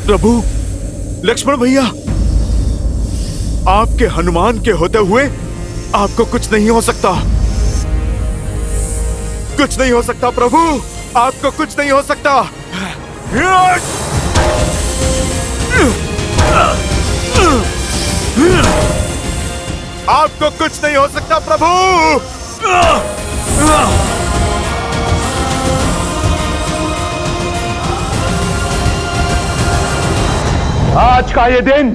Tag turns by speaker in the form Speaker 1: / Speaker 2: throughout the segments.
Speaker 1: प्रभु लक्ष्मण भैया, आपके हनुमान के होते हुए आपको कुछ नहीं हो सकता। कुछ नहीं हो सकता प्रभु, आपको कुछ नहीं हो सकता। आपको कुछ नहीं हो सकता प्रभु।
Speaker 2: आज का ये दिन,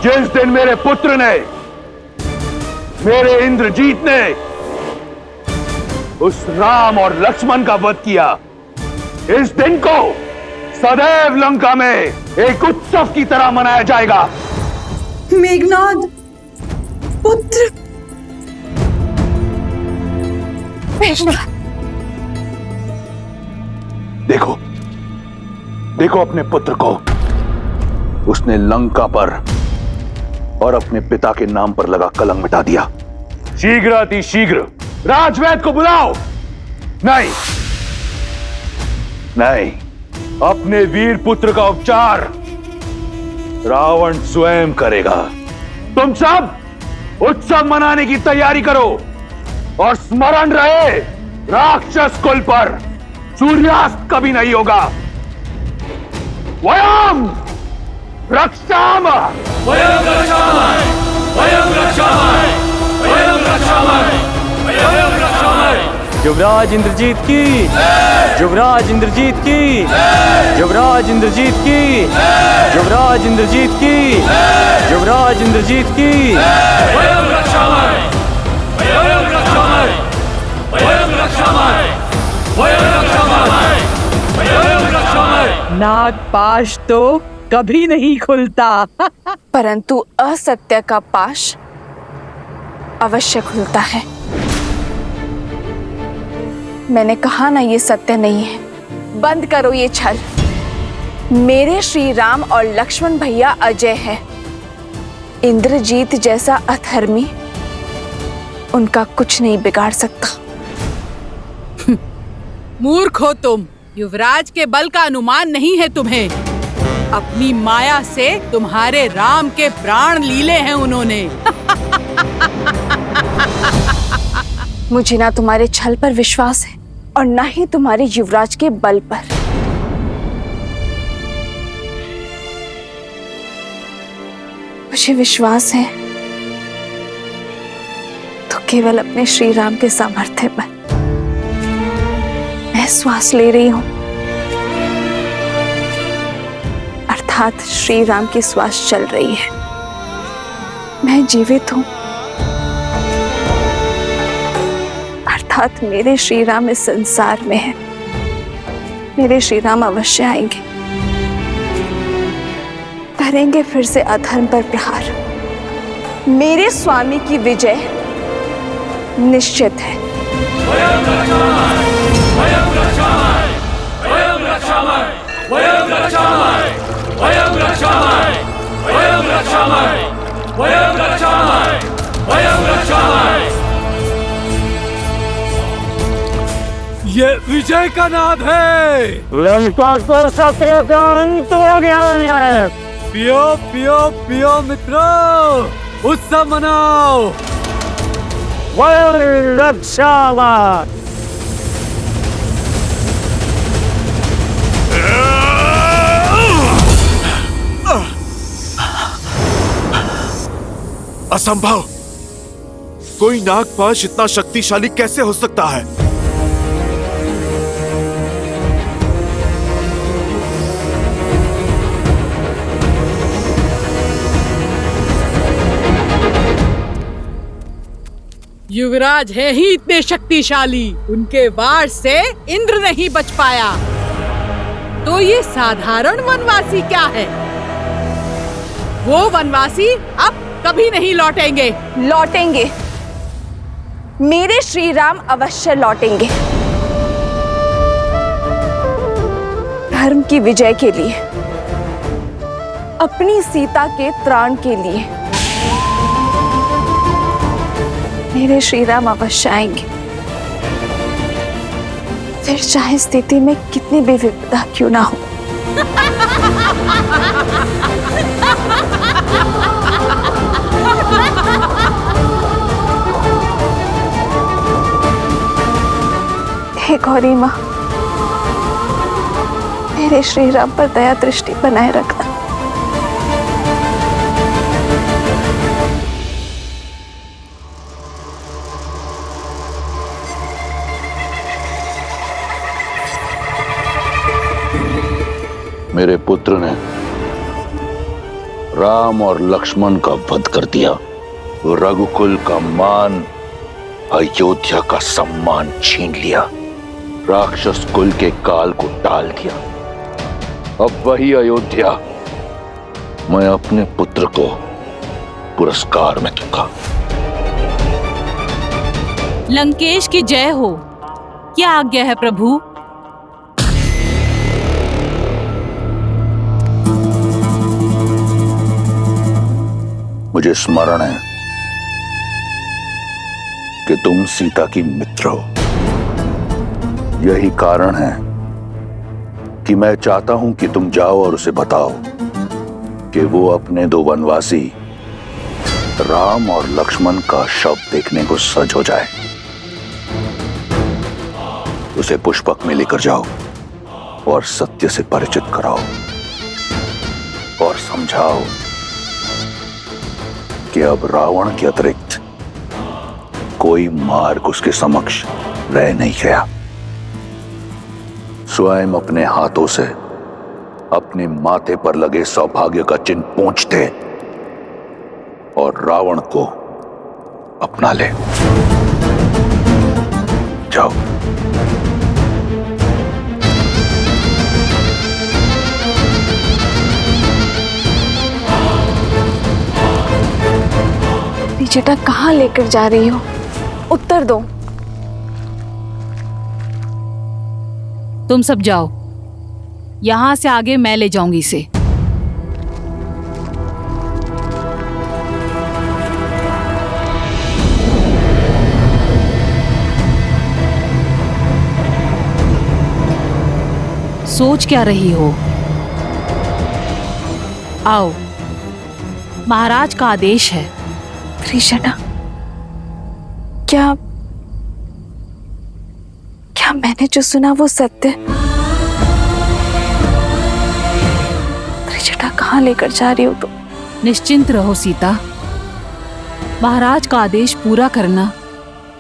Speaker 2: जिस दिन मेरे पुत्र ने, मेरे इंद्रजीत ने उस राम और लक्ष्मण का वध किया, इस दिन को सदैव लंका में एक उत्सव की तरह मनाया जाएगा।
Speaker 3: मेघनाद पुत्र।
Speaker 2: देखो, देखो अपने पुत्र को। उसने लंका पर और अपने पिता के नाम पर लगा कलंक मिटा दिया। शीघ्र अति शीघ्र राजवैद्य को बुलाओ। नहीं नहीं, अपने वीर पुत्र का उपचार रावण स्वयं करेगा। तुम सब उत्सव मनाने की तैयारी करो और स्मरण रहे, राक्षस कुल पर सूर्यास्त कभी नहीं होगा। वयम रक्षामः,
Speaker 4: वयं रक्षामः, वयं रक्षामः, वयं रक्षामः, वयं रक्षामः।
Speaker 5: युवराज इंद्रजीत की, युवराज इंद्रजीत की, युवराज इंद्रजीत की, युवराज इंद्रजीत की, युवराज इंद्रजीत की।
Speaker 4: वयं रक्षामः, वयं रक्षामः, वयं रक्षामः, वयं रक्षामः, वयं रक्षामः।
Speaker 3: नागपाश तो कभी नहीं खुलता
Speaker 6: परंतु असत्य का पाश अवश्य खुलता है। मैंने कहा ना, ये सत्य नहीं है। बंद करो ये छल। मेरे श्री राम और लक्ष्मण भैया अजय है। इंद्रजीत जैसा अधर्मी उनका कुछ नहीं बिगाड़ सकता।
Speaker 3: मूर्ख हो तुम। युवराज के बल का अनुमान नहीं है तुम्हें। अपनी माया से तुम्हारे राम के प्राण लीले हैं उन्होंने।
Speaker 6: मुझे ना तुम्हारे छल पर विश्वास है और ना ही तुम्हारे युवराज के बल पर। मुझे विश्वास है तो केवल अपने श्री राम के सामर्थ्य पर। मैं श्वास ले रही हूं, अर्थात श्री राम की श्वास चल रही है। मैं जीवित हूं, अर्थात मेरे श्री राम इस संसार में है। मेरे श्री राम अवश्य आएंगे, करेंगे फिर से अधर्म पर प्रहार। मेरे स्वामी की विजय निश्चित है।
Speaker 4: वयं रक्षामः, वयं रक्षामः, वयं रक्षामः, वयं रक्षामः, वयं रक्षामः, वयं रक्षामः, वयं रक्षामः, वयं रक्षामः।
Speaker 5: ये विजय का नाद है।
Speaker 7: लंका पर शत्रु का अंत हो गया है।
Speaker 5: पियो पियो पियो मित्रों, उत्सव मनाओ।
Speaker 7: वयं रक्षामः।
Speaker 1: असंभव। कोई नागपाश इतना शक्तिशाली कैसे हो सकता है?
Speaker 3: युवराज है ही इतने शक्तिशाली, उनके वार से इंद्र नहीं बच पाया। तो ये साधारण वनवासी क्या है? वो वनवासी अब कभी नहीं लौटेंगे।
Speaker 6: लौटेंगे, मेरे श्री राम अवश्य लौटेंगे। धर्म की विजय के लिए, अपनी सीता के त्राण के लिए मेरे श्री राम अवश्य आएंगे। फिर चाहे स्थिति में कितनी भी विपदा क्यों ना हो। हे गौरी माँ, मेरे श्री राम पर दया दृष्टि बनाए रखना।
Speaker 2: मेरे पुत्र ने राम और लक्ष्मण का वध कर दिया। वो रघुकुल का मान, अयोध्या का सम्मान छीन लिया, राक्षस कुल के काल को टाल दिया। अब वही अयोध्या मैं अपने पुत्र को पुरस्कार में दूंगा।
Speaker 8: लंकेश की जय हो। क्या आज्ञा है प्रभु?
Speaker 2: मुझे स्मरण है कि तुम सीता की मित्र हो। यही कारण है कि मैं चाहता हूं कि तुम जाओ और उसे बताओ कि वो अपने दो वनवासी राम और लक्ष्मण का शव देखने को सज हो जाए। उसे पुष्पक में लेकर जाओ और सत्य से परिचित कराओ और समझाओ कि अब रावण के अतिरिक्त कोई मार्ग उसके समक्ष रह नहीं गया। स्वयं अपने हाथों से अपने माथे पर लगे सौभाग्य का चिन्ह पोंछ दे और रावण को अपना ले। जाओ।
Speaker 6: त्रिजटा कहाँ लेकर जा रही हो? उत्तर दो।
Speaker 8: तुम सब जाओ, यहां से आगे मैं ले जाऊंगी इसे। सोच क्या रही हो? आओ, महाराज का आदेश है।
Speaker 6: त्रिजटा, क्या मैंने जो सुना वो सत्य? त्रिजटा कहाँ लेकर जा रही हो तुम?
Speaker 8: निश्चिंत रहो सीता, महाराज का आदेश पूरा करना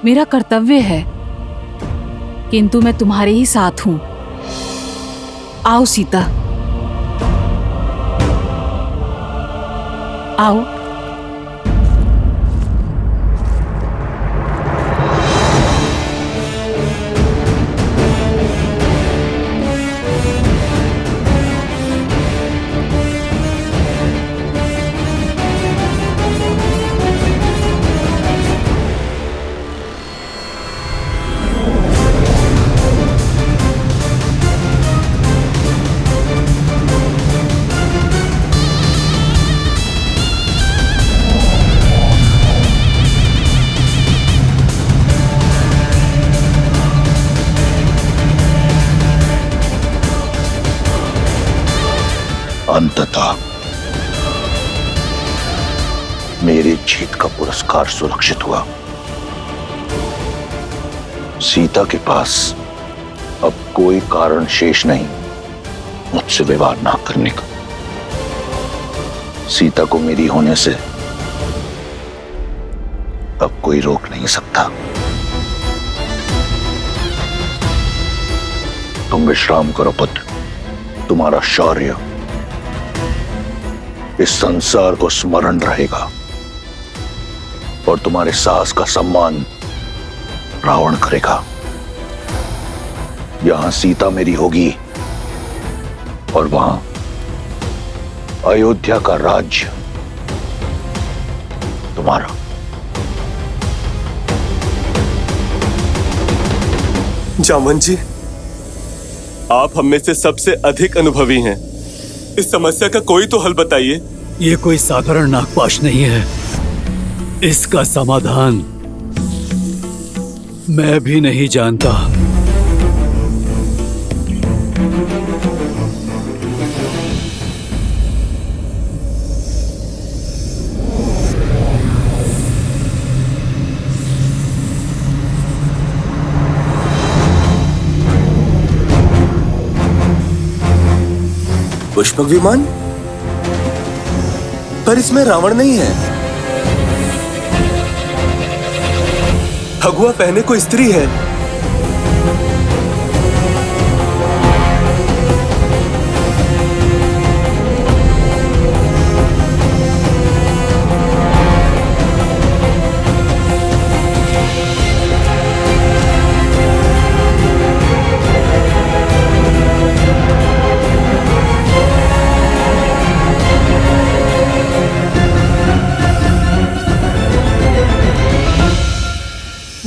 Speaker 8: मेरा कर्तव्य है, किंतु मैं तुम्हारे ही साथ हूं। आओ सीता, आओ।
Speaker 2: अंततः मेरी जीत का पुरस्कार सुरक्षित हुआ। सीता के पास अब कोई कारण शेष नहीं मुझसे विवाह ना करने का। सीता को मेरी होने से अब कोई रोक नहीं सकता। तुम विश्राम करो पुत्र, तुम्हारा शौर्य इस संसार को स्मरण रहेगा और तुम्हारे साहस का सम्मान रावण करेगा। यहां सीता मेरी होगी और वहां अयोध्या का राज्य तुम्हारा।
Speaker 9: जामन जी, आप हम में से सबसे अधिक अनुभवी हैं। इस समस्या का कोई तो हल बताइए।
Speaker 10: ये कोई साधारण नागपाश नहीं है, इसका समाधान मैं भी नहीं जानता।
Speaker 9: पुष्पक विमान? पर इसमें रावण नहीं है। भगवा पहने कोई स्त्री है।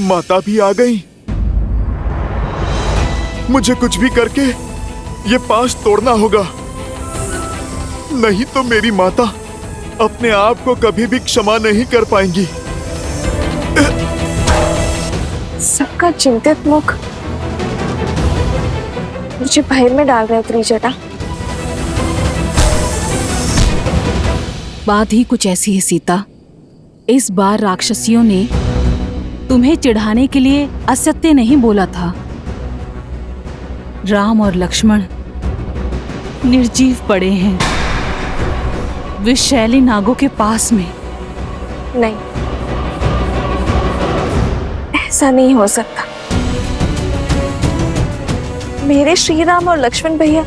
Speaker 1: माता भी आ गई। मुझे कुछ भी करके ये पाश तोड़ना होगा, नहीं तो मेरी माता अपने आप को कभी भी क्षमा नहीं कर पाएंगी।
Speaker 6: सबका चिंतित मुख मुझे भय में डाल रहे त्रिजटा।
Speaker 8: बात ही कुछ ऐसी है सीता। इस बार राक्षसियों ने तुम्हें चिढ़ाने के लिए असत्य नहीं बोला था। राम और लक्ष्मण निर्जीव पड़े हैं विषैली नागों के पास में।
Speaker 6: नहीं, ऐसा नहीं हो सकता। मेरे श्री राम और लक्ष्मण भैया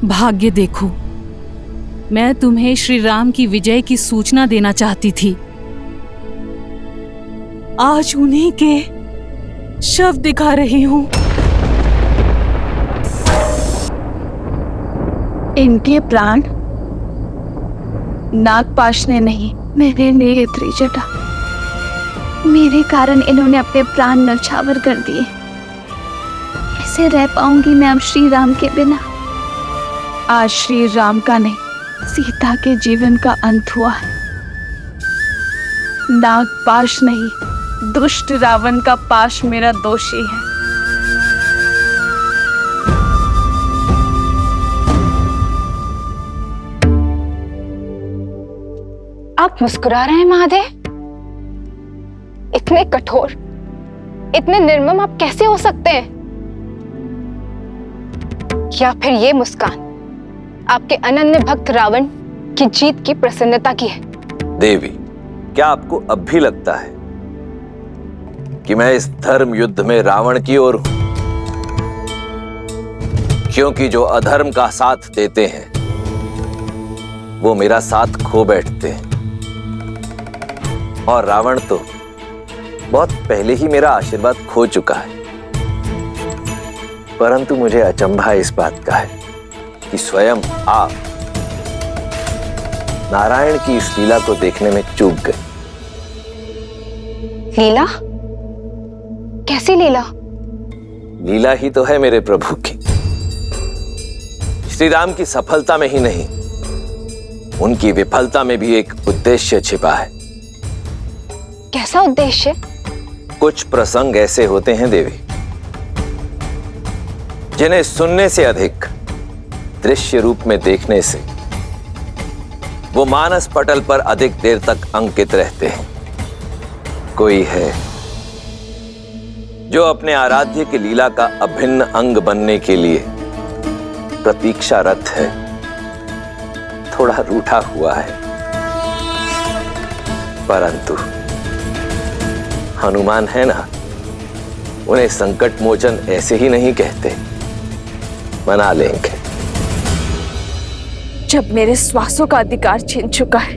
Speaker 8: भाग्य देखो, मैं तुम्हें श्री राम की विजय की सूचना देना चाहती थी। आज उन्हीं के शव दिखा रही हूं।
Speaker 6: इनके प्राण नागपाश ने नहीं, मेरे लिए त्रिजटा। मेरे कारण इन्होंने अपने प्राण नौछावर कर दिए। कैसे रह पाऊंगी मैं अब श्री राम के बिना? आज श्री राम का नहीं, सीता के जीवन का अंत हुआ है। नागपाश नहीं, दुष्ट रावण का पाश मेरा दोषी है।
Speaker 11: आप मुस्कुरा रहे हैं महादेव? इतने कठोर, इतने निर्मम आप कैसे हो सकते हैं? या फिर ये मुस्कान आपके अनन्य भक्त रावण की जीत की प्रसन्नता की है?
Speaker 12: देवी, क्या आपको अब भी लगता है कि मैं इस धर्म युद्ध में रावण की ओर हूं? क्योंकि जो अधर्म का साथ देते हैं वो मेरा साथ खो बैठते हैं, और रावण तो बहुत पहले ही मेरा आशीर्वाद खो चुका है। परंतु मुझे अचंभा इस बात का है कि स्वयं आप नारायण की इस लीला को देखने में चूक गए।
Speaker 11: लीला? कैसी लीला?
Speaker 12: लीला ही तो है मेरे प्रभु की। श्री राम की सफलता में ही नहीं, उनकी विफलता में भी एक उद्देश्य छिपा है।
Speaker 11: कैसा उद्देश्य?
Speaker 12: कुछ प्रसंग ऐसे होते हैं देवी, जिन्हें सुनने से अधिक दृश्य रूप में देखने से वो मानस पटल पर अधिक देर तक अंकित रहते हैं। कोई है जो अपने आराध्य की लीला का अभिन्न अंग बनने के लिए प्रतीक्षारत है, थोड़ा रूठा हुआ है। परंतु हनुमान है ना, उन्हें संकट मोचन ऐसे ही नहीं कहते, मना लेंगे।
Speaker 6: जब मेरे श्वासों का अधिकार छीन चुका है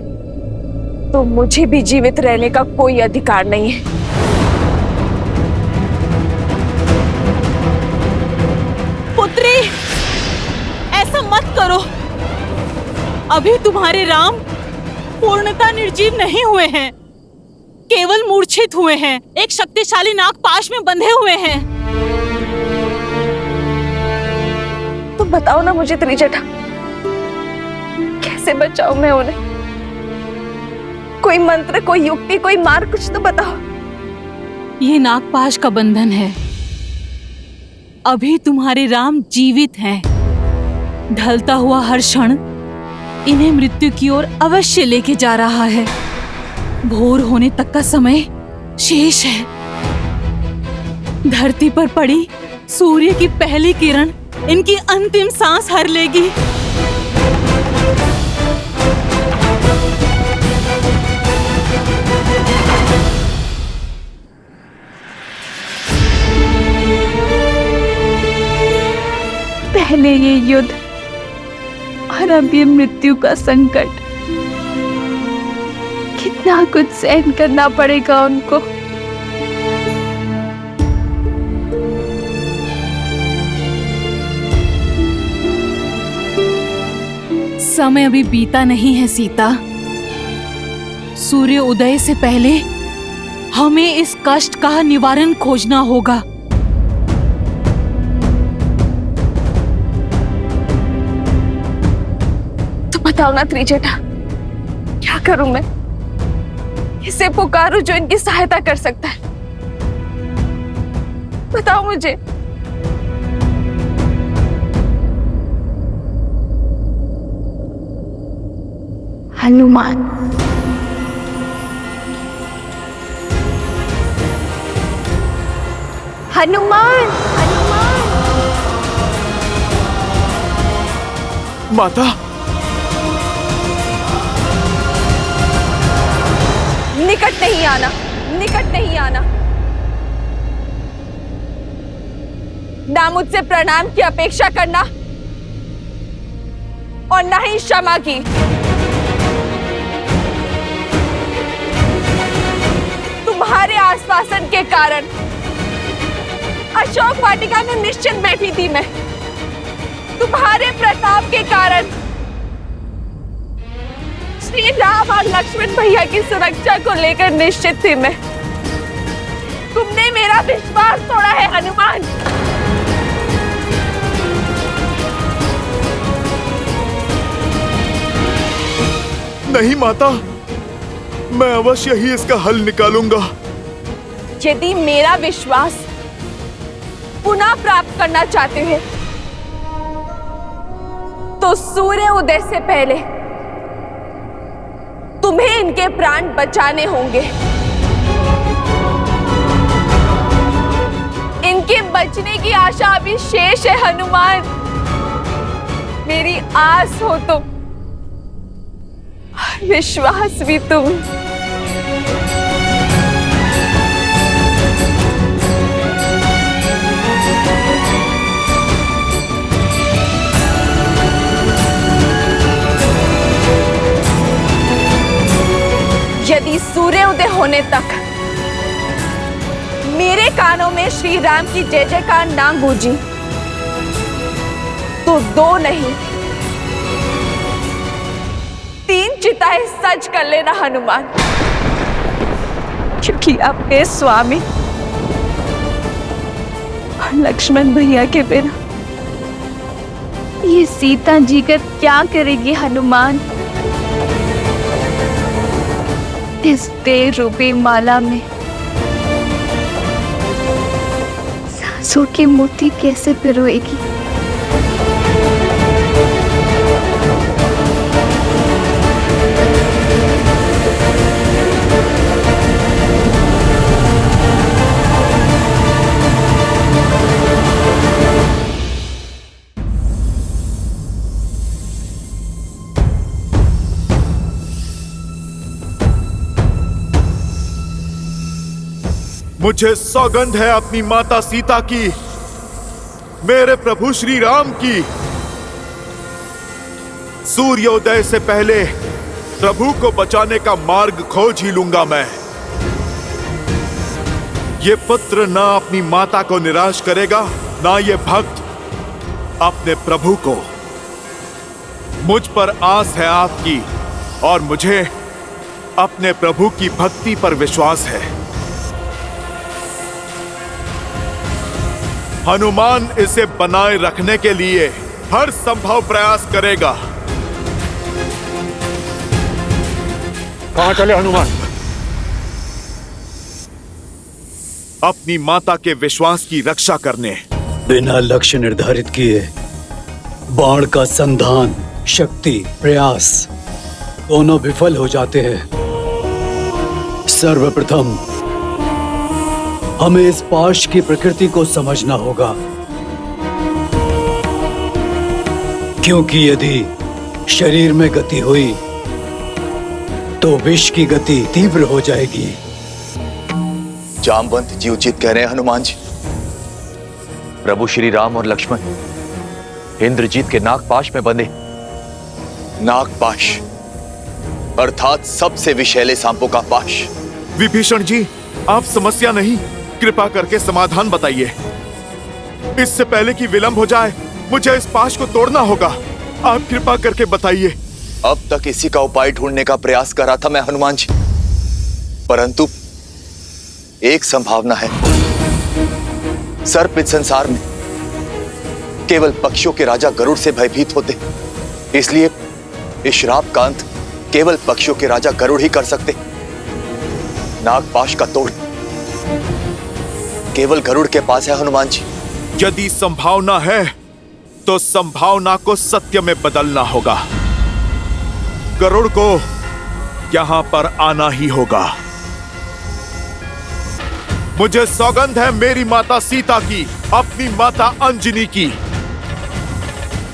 Speaker 6: तो मुझे भी जीवित रहने का कोई अधिकार नहीं है।
Speaker 8: पुत्री, ऐसा मत करो। अभी तुम्हारे राम पूर्णतः निर्जीव नहीं हुए हैं, केवल मूर्छित हुए हैं, एक शक्तिशाली नागपाश में बंधे हुए हैं।
Speaker 6: तो बताओ ना मुझे त्रिजटा, कैसे बचाऊं मैं उन्हें? कोई मंत्र, कोई युक्ति, कोई मार्ग कुछ तो बताओ।
Speaker 8: ये नागपाश का बंधन है। अभी तुम्हारे राम जीवित हैं। ढलता हुआ हर क्षण इन्हें मृत्यु की ओर अवश्य लेके जा रहा है। भोर होने तक का समय शेष है। धरती पर पड़ी सूर्य की पहली किरण इनकी अंतिम सांस हर लेगी।
Speaker 6: पहले ये युद्ध और अब ये मृत्यु का संकट। कितना कुछ सहन करना पड़ेगा उनको।
Speaker 8: समय अभी बीता नहीं है सीता। सूर्य उदय से पहले हमें इस कष्ट का निवारण खोजना होगा।
Speaker 6: तो बताओ ना त्रिजटा, क्या करूं मैं? किसे पुकारूं जो इनकी सहायता कर सकता है? बताओ मुझे। हनुमान। हनुमान, हनुमान।
Speaker 1: माता,
Speaker 6: निकट नहीं आना, निकट नहीं आना। ना मुझसे प्रणाम की अपेक्षा करना और ना ही क्षमा की। तुम्हारे आश्वासन के कारण अशोक वाटिका में निश्चित बैठी थी मैं। तुम्हारे प्रताप के कारण श्री राम और लक्ष्मण भैया की सुरक्षा को लेकर निश्चित थी मैं। तुमने मेरा विश्वास तोड़ा है हनुमान।
Speaker 1: नहीं माता, मैं अवश्य ही इसका हल निकालूंगा।
Speaker 6: यदि मेरा विश्वास पुनः प्राप्त करना चाहते हैं तो सूर्य उदय से पहले तुम्हें इनके प्राण बचाने होंगे। इनके बचने की आशा अभी शेष है हनुमान। मेरी आस हो तुम, विश्वास भी तुम। यदि सूर्य उदय होने तक मेरे कानों में श्री राम की जय जयकार ना गूंजी तो 2 नहीं 3 चिताएं सज कर लेना हनुमान। क्योंकि आपके स्वामी और लक्ष्मण भैया के बिना ये सीता जी का क्या करेगी हनुमान? इस तेज रूपी माला में सांसों की मोती कैसे पिरोएगी?
Speaker 1: मुझे सौगंध है अपनी माता सीता की, मेरे प्रभु श्री राम की। सूर्योदय से पहले प्रभु को बचाने का मार्ग खोज ही लूंगा मैं। ये पुत्र ना अपनी माता को निराश करेगा, ना ये भक्त अपने प्रभु को। मुझ पर आस है आपकी और मुझे अपने प्रभु की भक्ति पर विश्वास है। हनुमान इसे बनाए रखने के लिए हर संभव प्रयास करेगा।
Speaker 2: कहां चले हनुमान?
Speaker 1: अपनी माता के विश्वास की रक्षा करने।
Speaker 10: बिना लक्ष्य निर्धारित किए बाण का संधान, शक्ति, प्रयास दोनों विफल हो जाते हैं। सर्वप्रथम हमें इस पाश की प्रकृति को समझना होगा, क्योंकि यदि शरीर में गति हुई तो विष की गति तीव्र हो जाएगी।
Speaker 13: जामवंत जी उचित कह रहे हैं हनुमान जी। प्रभु श्री राम और लक्ष्मण इंद्रजीत के नागपाश में बंधे। नागपाश अर्थात सबसे विषैले सांपों का पाश।
Speaker 1: विभीषण जी, आप समस्या नहीं, कृपा करके समाधान बताइए। इससे पहले कि विलंब हो जाए, मुझे इस पाश को तोड़ना होगा। आप कृपा करके बताइए।
Speaker 13: अब तक इसी का उपाय ढूंढने का प्रयास कर रहा था मैं हनुमान जी, परंतु एक संभावना है। सर्प इस संसार में केवल पक्षियों के राजा गरुड़ से भयभीत होते, इसलिए इस श्राप का अंत केवल पक्षियों के राजा गरुड़ ही कर सकते। नागपाश का तोड़ केवल गरुड़ के पास है हनुमान जी।
Speaker 1: यदि संभावना है तो संभावना को सत्य में बदलना होगा। गरुड़ को यहां पर आना ही होगा। मुझे सौगंध है मेरी माता सीता की, अपनी माता अंजनी की।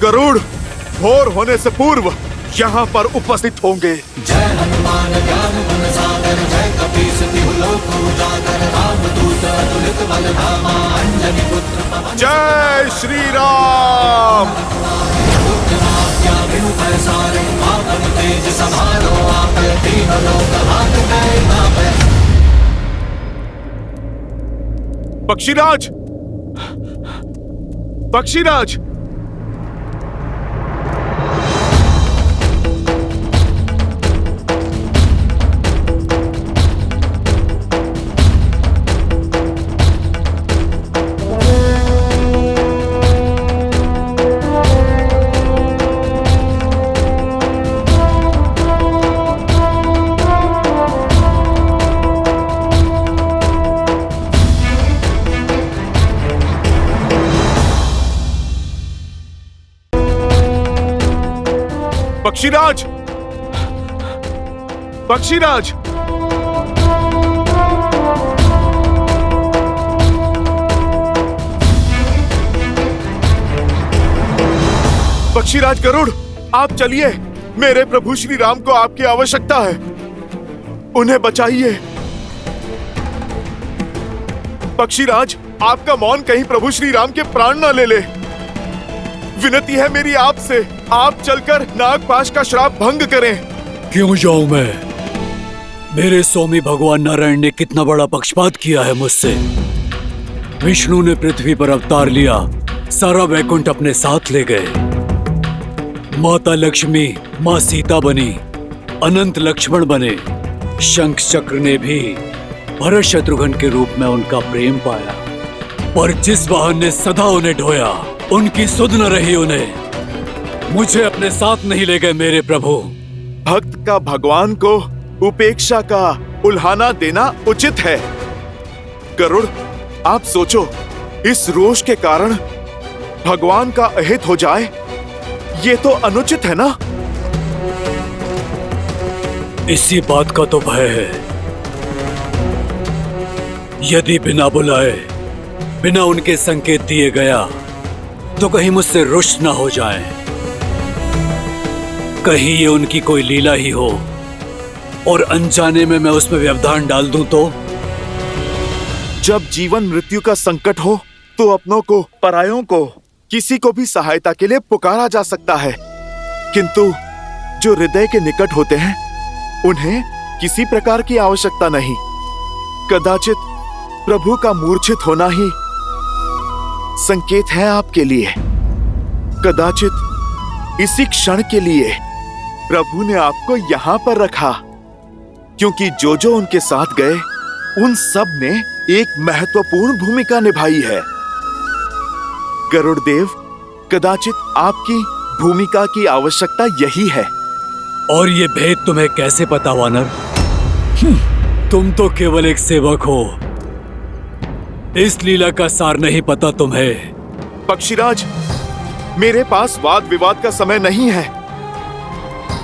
Speaker 1: गरुड़ भोर होने से पूर्व यहां पर उपस्थित होंगे।
Speaker 4: जय हनुमान ज्ञान गुण सागर, जय कपीस तिहु लोक उजागर, रामदूत अतुलित बल धामा, अंजनी पुत्र पवन। जय श्री राम। तेज समारो आप, तीनों लोक हाथ में नापे।
Speaker 1: पक्षीराज, पक्षीराज, पक्षीराज, पक्षीराज, पक्षीराज गरुड़, आप चलिए। मेरे प्रभु श्री राम को आपकी आवश्यकता है, उन्हें बचाइए। पक्षीराज, आपका मौन कहीं प्रभु श्री राम के प्राण न ले ले। विनती है मेरी आपसे, आप चलकर नागपाश का श्राप भंग करें।
Speaker 10: क्यों जाऊं मैं? मेरे स्वामी भगवान नारायण ने कितना बड़ा पक्षपात किया है मुझसे। विष्णु ने पृथ्वी पर अवतार लिया, सारा वैकुंठ अपने साथ ले गए। माता लक्ष्मी माँ सीता बनी, अनंत लक्ष्मण बने। शंख चक्र ने भी भरत शत्रुघ्न के रूप में उनका प्रेम पाया, पर जिस वाहन ने सदा उन्हें ढोया, उनकी सुध न रही उन्हें। मुझे अपने साथ नहीं ले गए मेरे प्रभु।
Speaker 1: भक्त का भगवान को उपेक्षा का उल्हाना देना उचित है। गरुड़, आप सोचो, इस रोष के कारण भगवान का अहित हो जाए, ये तो अनुचित है ना?
Speaker 10: इसी बात का तो भय है। यदि बिना बुलाए, बिना उनके संकेत दिए गया तो कहीं मुझसे रुष्ट ना हो जाए, कहीं ये उनकी कोई लीला ही हो और अनजाने में मैं उसमें व्यवधान डाल दूं तो?
Speaker 1: जब जीवन मृत्यु का संकट हो तो अपनों को, परायों को, किसी को भी सहायता के लिए पुकारा जा सकता है, किंतु जो हृदय के निकट होते हैं उन्हें किसी प्रकार की आवश्यकता नहीं। कदाचित प्रभु का मूर्छित होना ही संकेत है आपके लिए। कदाचित इसी क्षण के लिए प्रभु ने आपको यहां पर रखा, क्योंकि जो जो उनके साथ गए उन सब ने एक महत्वपूर्ण भूमिका निभाई है। गरुड़देव, कदाचित आपकी भूमिका की आवश्यकता यही है।
Speaker 10: और ये भेद तुम्हें कैसे पता वानर? तुम तो केवल एक सेवक हो, इस लीला का सार नहीं पता तुम्हें।
Speaker 1: पक्षीराज, मेरे पास वाद विवाद का समय नहीं है।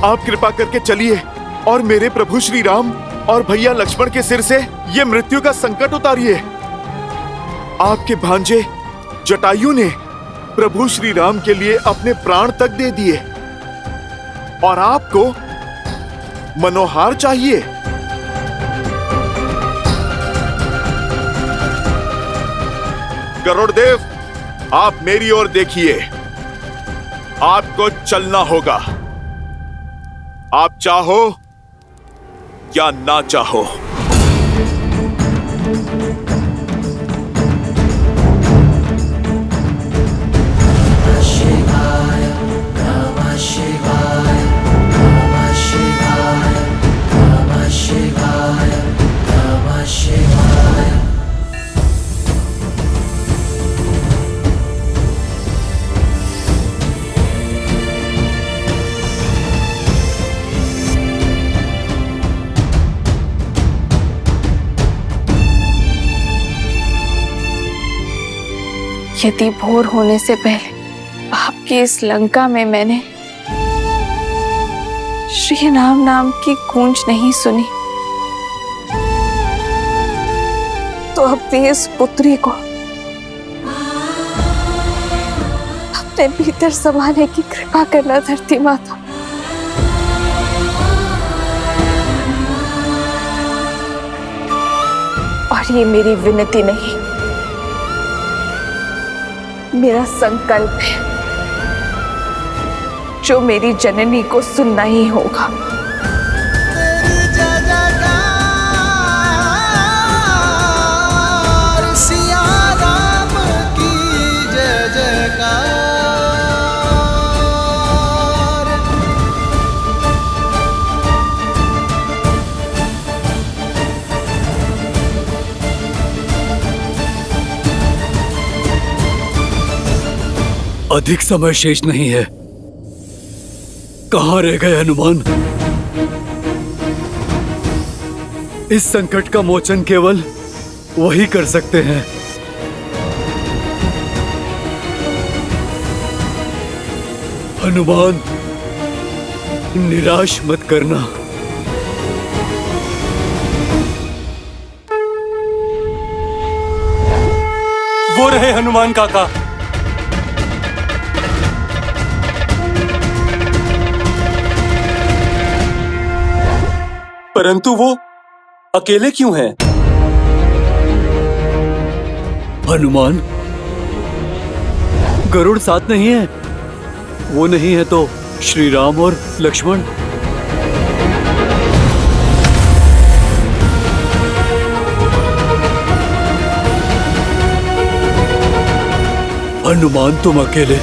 Speaker 1: आप कृपा करके चलिए और मेरे प्रभु श्री राम और भैया लक्ष्मण के सिर से ये मृत्यु का संकट उतारिए। आपके भांजे जटायु ने प्रभु श्री राम के लिए अपने प्राण तक दे दिए और आपको मनोहार चाहिए। गरुड़देव, आप मेरी ओर देखिए। आपको चलना होगा, आप चाहो या ना चाहो।
Speaker 6: यदि भोर होने से पहले आपकी इस लंका में मैंने श्री राम नाम की गूंज नहीं सुनी, तो अपनी इस पुत्री को अपने भीतर समाने की कृपा करना धरती माता। और ये मेरी विनती नहीं, मेरा संकल्प है, जो मेरी जननी को सुनना ही होगा।
Speaker 4: सिया राम की जय जयकार।
Speaker 10: अधिक समय शेष नहीं है। कहां रह गए हनुमान? इस संकट का मोचन केवल वही कर सकते हैं। हनुमान, निराश मत करना।
Speaker 14: वो रहे हनुमान काका। परंतु वो अकेले क्यों हैं?
Speaker 10: हनुमान, गरुड़ साथ नहीं है। वो नहीं है तो श्री राम और लक्ष्मण। हनुमान, तुम अकेले?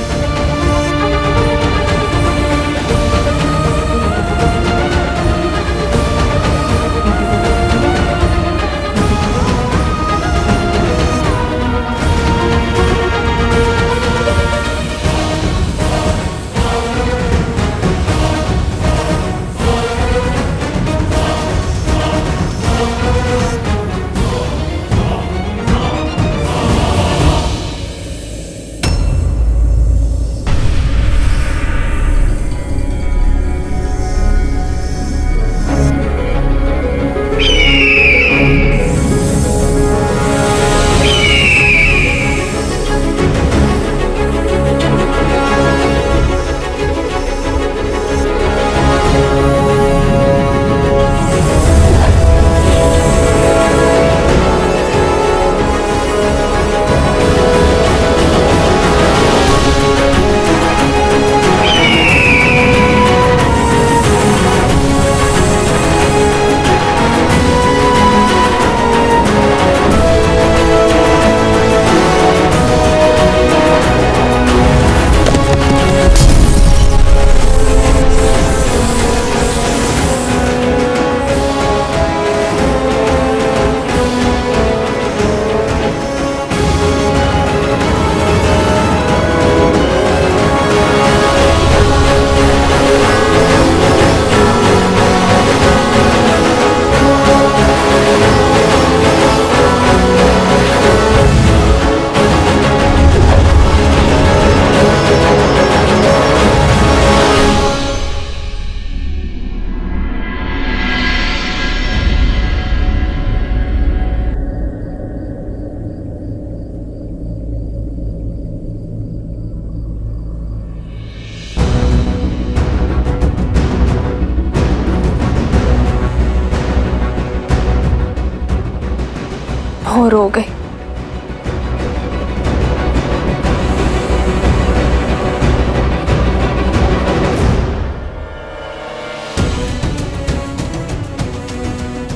Speaker 6: भोर हो गई।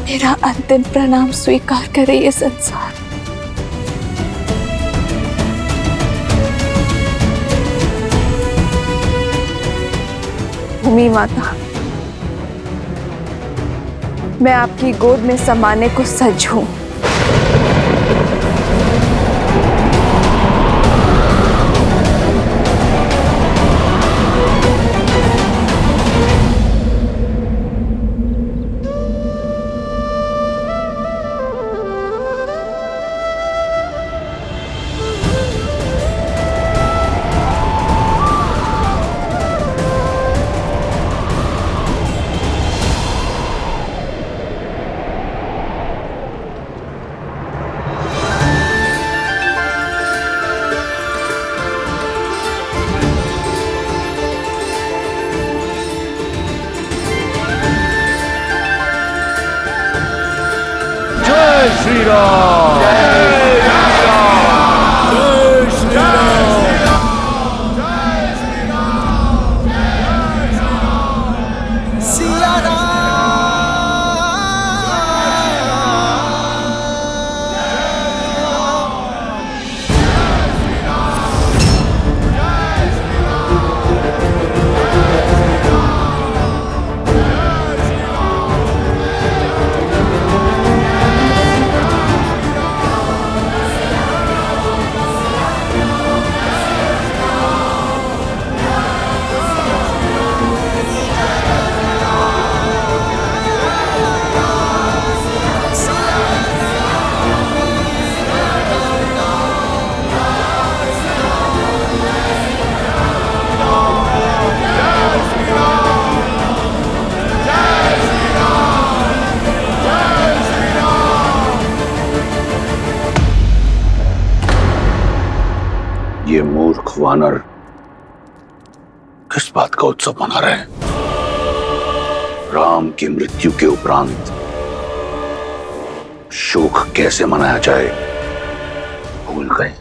Speaker 6: मेरा अंतिम प्रणाम स्वीकार करे ये संसार। भूमि माता, मैं आपकी गोद में समाने को सज्ज हूं।
Speaker 2: जय श्री राम। ये मूर्ख वानर किस बात का उत्सव मना रहे हैं? राम की मृत्यु के उपरांत शोक कैसे मनाया जाए भूल गए।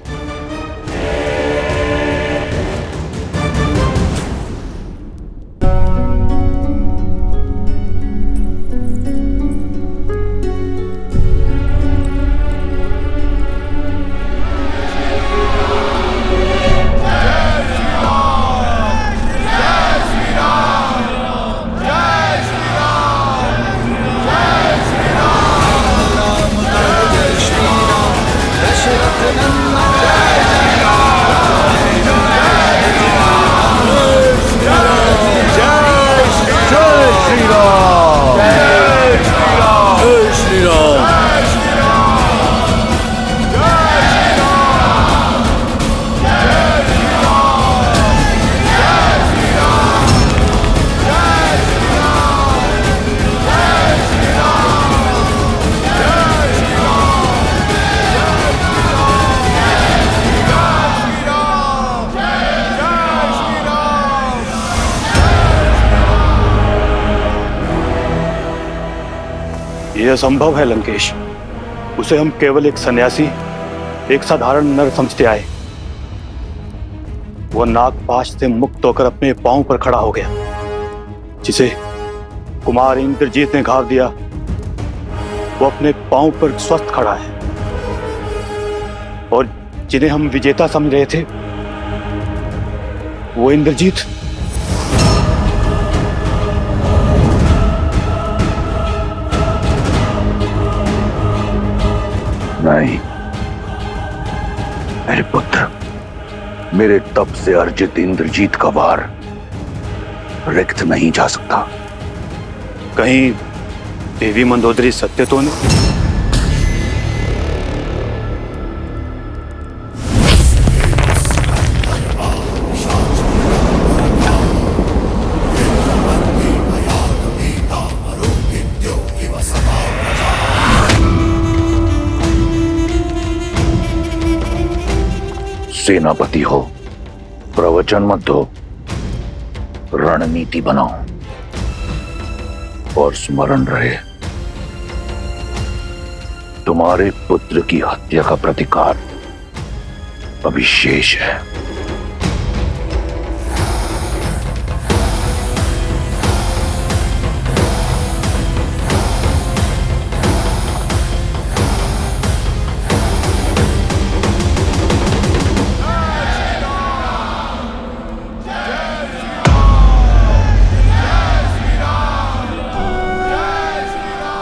Speaker 15: यह असंभव है लंकेश। उसे हम केवल एक सन्यासी, एक साधारण नर समझते आए। वह नागपाश से मुक्त होकर अपने पांव पर खड़ा हो गया। जिसे कुमार इंद्रजीत ने घाव दिया, वो अपने पांव पर स्वस्थ खड़ा है। और जिन्हें हम विजेता समझ रहे थे, वो इंद्रजीत
Speaker 2: नहीं मेरे पुत्र, मेरे तप से अर्जित इंद्रजीत का वार रिक्त नहीं जा सकता।
Speaker 15: कहीं देवी मंदोदरी सत्य तो नहीं?
Speaker 2: सेनापति हो, प्रवचन मत दो, रणनीति बनाओ और स्मरण रहे तुम्हारे पुत्र की हत्या का प्रतिकार अभी शेष है।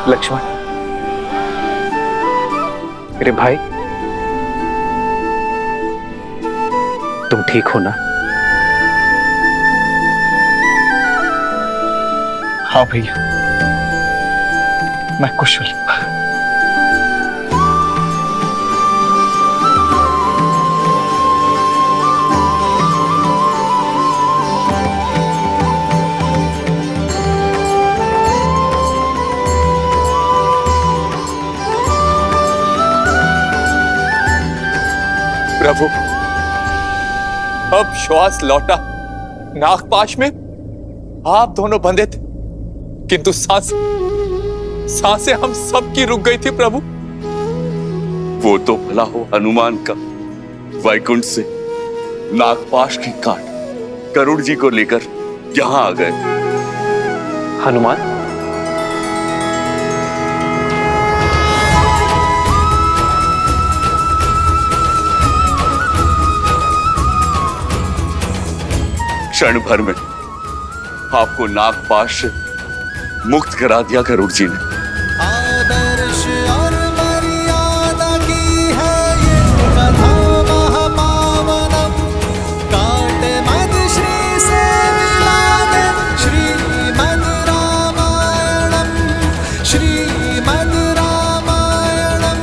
Speaker 16: लक्ष्मण, मेरे भाई, तुम ठीक हो ना?
Speaker 13: हाँ भैया, मैं कुशल। प्रभु, अब श्वास लौटा। नागपाश में आप दोनों बंधे थे, किंतु सांसें हम सबकी रुक गई थी प्रभु।
Speaker 2: वो तो भला हो हनुमान का वैकुंठ से नागपाश की काट गरुड़ जी को लेकर यहां आ गए।
Speaker 16: हनुमान,
Speaker 2: क्षण भर में आपको नागपाश से मुक्त करा दिया गरुड़ जी ने।
Speaker 4: आदर्श और मर्यादा की है ये कथा महापावनम। काट मद श्री से मिला दे श्रीमद् रामायणम, श्रीमद् रामायणम,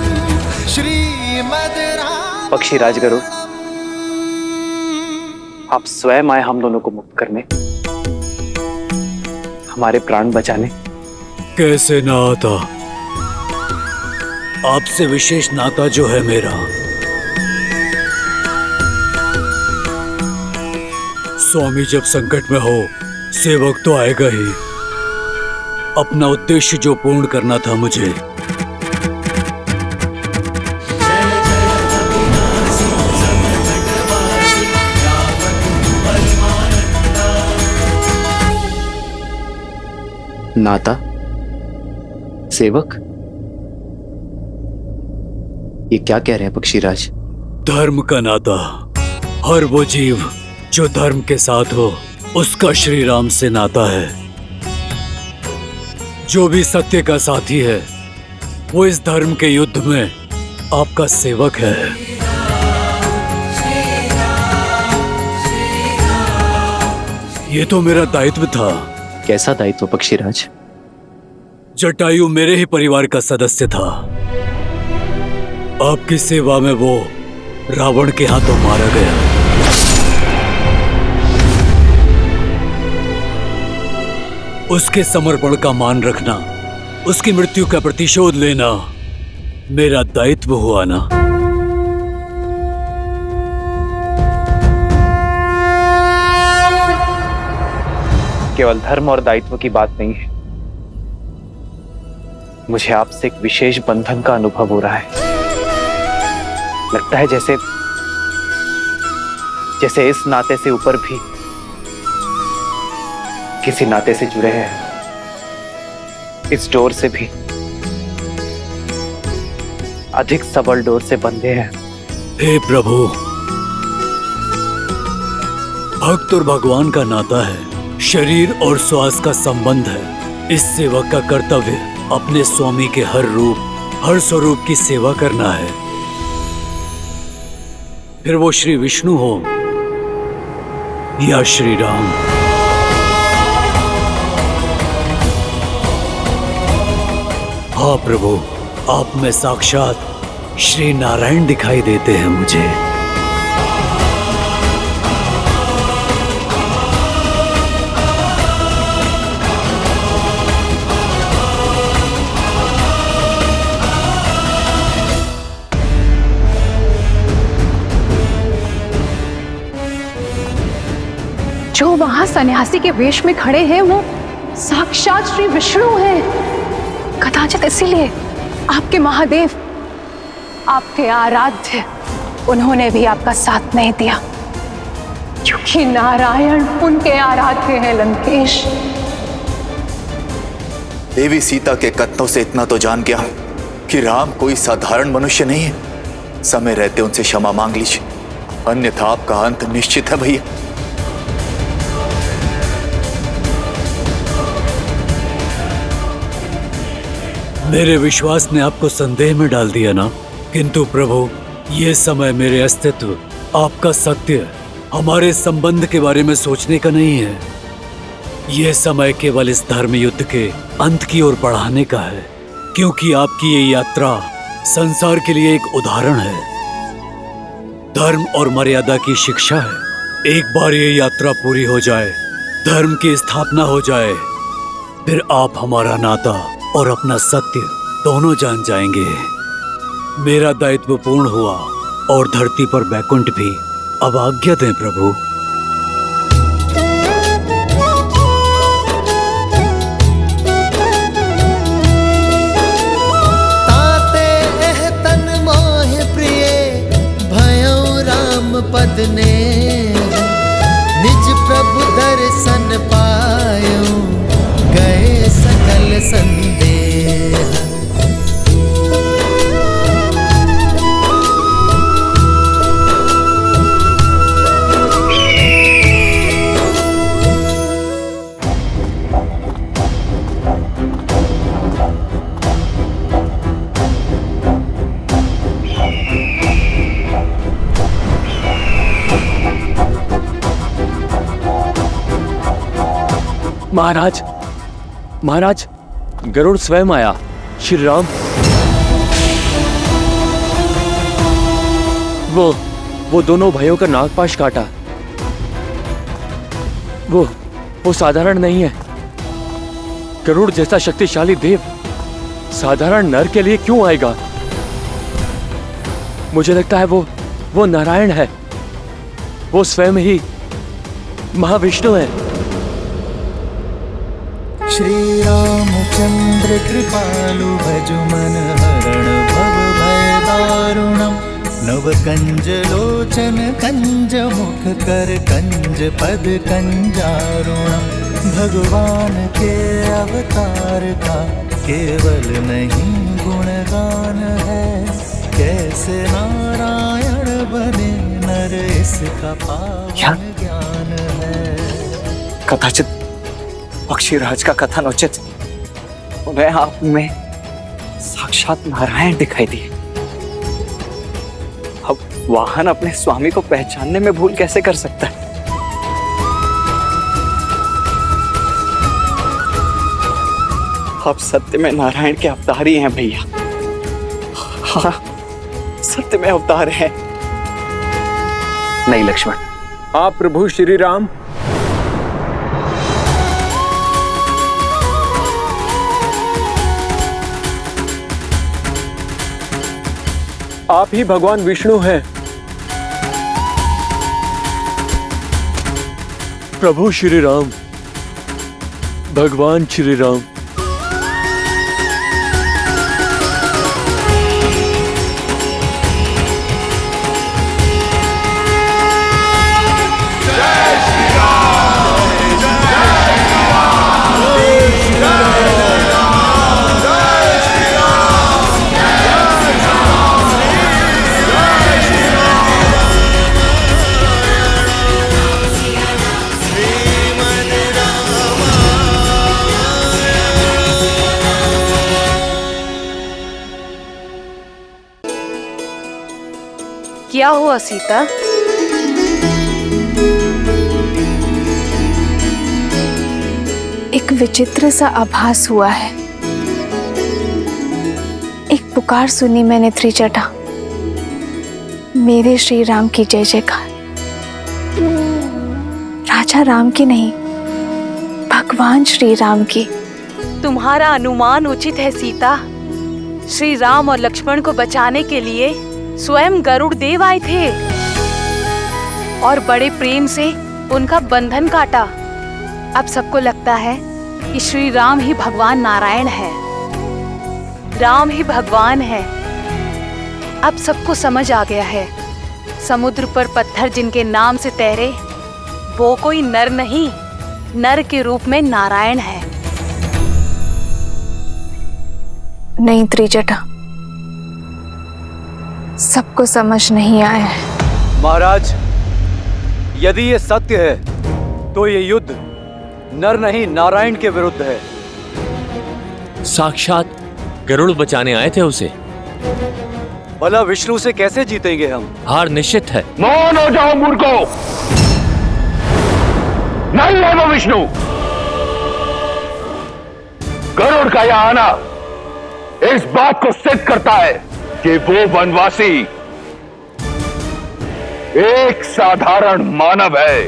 Speaker 4: श्रीमद् रामायणम।
Speaker 16: पक्षी राजगरुड़, आप स्वयं आए हम दोनों को मुक्त करने, हमारे प्राण बचाने।
Speaker 10: कैसे ना आता? आपसे विशेष नाता जो है मेरा। स्वामी जब संकट में हो, सेवक तो आएगा ही। अपना उद्देश्य जो पूर्ण करना था मुझे,
Speaker 16: नाता, सेवक, ये क्या कह रहे हैं पक्षीराज?
Speaker 10: धर्म का नाता। हर वो जीव जो धर्म के साथ हो, उसका श्री राम से नाता है। जो भी सत्य का साथी है, वो इस धर्म के युद्ध में आपका सेवक है। ये तो मेरा दायित्व था।
Speaker 16: कैसा दायित्व पक्षीराज?
Speaker 10: जटायु मेरे ही परिवार का सदस्य था। आपकी सेवा में वो रावण के हाथों मारा गया। उसके समर्पण का मान रखना, उसकी मृत्यु का प्रतिशोध लेना मेरा दायित्व हुआ ना।
Speaker 16: केवल धर्म और दायित्व की बात नहीं है, मुझे आपसे एक विशेष बंधन का अनुभव हो रहा है। लगता है जैसे इस नाते से ऊपर भी किसी नाते से जुड़े हैं, इस डोर से भी अधिक सबल डोर से बंधे हैं।
Speaker 10: हे प्रभु, भक्त और भगवान का नाता है, शरीर और श्वास का संबंध है। इस सेवक का कर्तव्य अपने स्वामी के हर रूप, हर स्वरूप की सेवा करना है। फिर वो श्री विष्णु हो या श्री राम। हाँ प्रभु, आप में साक्षात श्री नारायण दिखाई देते हैं मुझे।
Speaker 11: जो वहां सन्यासी के वेश में खड़े हैं वो साक्षात श्री विष्णु हैं। कदाचित इसीलिए आपके महादेव
Speaker 6: आपके आराध्य, उन्होंने भी आपका साथ नहीं दिया, क्योंकि नारायण उनके आराध्य हैं लंकेश।
Speaker 13: देवी सीता के कथनों से इतना तो जान गया कि राम कोई साधारण मनुष्य नहीं है। समय रहते उनसे क्षमा मांग लीजिए, अन्यथा आपका अंत निश्चित है भैया।
Speaker 10: मेरे विश्वास ने आपको संदेह में डाल दिया ना, किंतु प्रभु, ये समय मेरे अस्तित्व, आपका सत्य, हमारे संबंध के बारे में सोचने का नहीं है। ये समय केवल इस धर्म युद्ध के अंत की ओर बढ़ाने का है, क्योंकि आपकी ये यात्रा संसार के लिए एक उदाहरण है, धर्म और मर्यादा की शिक्षा है। एक बार ये यात्रा पूरी हो जाए, धर्म की स्थापना हो जाए, फिर आप हमारा नाता और अपना सत्य दोनों जान जाएंगे। मेरा दायित्व पूर्ण हुआ और धरती पर बैकुंठ भी। अब आज्ञा दें प्रभु।
Speaker 4: ताते एह तन मोह प्रिय भयो राम पद ने, निज प्रभु दर्शन पायो गए सकल संदेह।
Speaker 5: महाराज, महाराज, गरुड़ स्वयं आया। श्री राम। वो दोनों भाइयों का नागपाश काटा। वो साधारण नहीं है। गरुड़ जैसा शक्तिशाली देव साधारण नर के लिए क्यों आएगा? मुझे लगता है वो नारायण है। वो स्वयं ही महाविष्णु है।
Speaker 4: श्री रामचंद्र कृपालु भज मन हरण भव भय दारुणम, नव कंज लोचन कंज मुख कर कंज पद कंजारुणम। भगवान के अवतार का केवल नहीं गुणगान है, कैसे नारायण बने नर इसका पावन ज्ञान है।
Speaker 16: कदाचित पक्षीराज का कथन उचित, उन्हें आप में साक्षात नारायण दिखाई दिए। अब वाहन अपने स्वामी को पहचानने में भूल कैसे कर सकता है? आप सत्य में नारायण के अवतार ही हैं भैया। हाँ, सत्य में अवतार हैं। नहीं लक्ष्मण,
Speaker 5: आप प्रभु श्री राम। आप ही भगवान विष्णु हैं। प्रभु श्री राम, भगवान श्री राम।
Speaker 6: क्या हुआ सीता? एक विचित्र सा आभास हुआ है। एक पुकार सुनी मैंने त्रिजटा, मेरे श्री राम की जय जयकार। राजा राम की नहीं, भगवान श्री राम की।
Speaker 17: तुम्हारा अनुमान उचित है सीता। श्री राम और लक्ष्मण को बचाने के लिए स्वयं गरुड़ देव आए थे और बड़े प्रेम से उनका बंधन काटा। अब सबको लगता है कि श्री राम ही भगवान नारायण है, राम ही भगवान है। अब सबको समझ आ गया है। समुद्र पर पत्थर जिनके नाम से तैरे, वो कोई नर नहीं, नर के रूप में नारायण है।
Speaker 6: नहीं त्रिजटा, सबको समझ नहीं आया है।
Speaker 5: महाराज, यदि ये सत्य है तो ये युद्ध नर नहीं नारायण के विरुद्ध है।
Speaker 18: साक्षात गरुड़ बचाने आए थे उसे।
Speaker 5: भला विष्णु से कैसे जीतेंगे हम?
Speaker 18: हार निश्चित है।
Speaker 2: मौन हो जाओ मूर्खों, नहीं है वो विष्णु। गरुड़ का यहां आना इस बात को सिद्ध करता है कि वो वनवासी एक साधारण मानव है।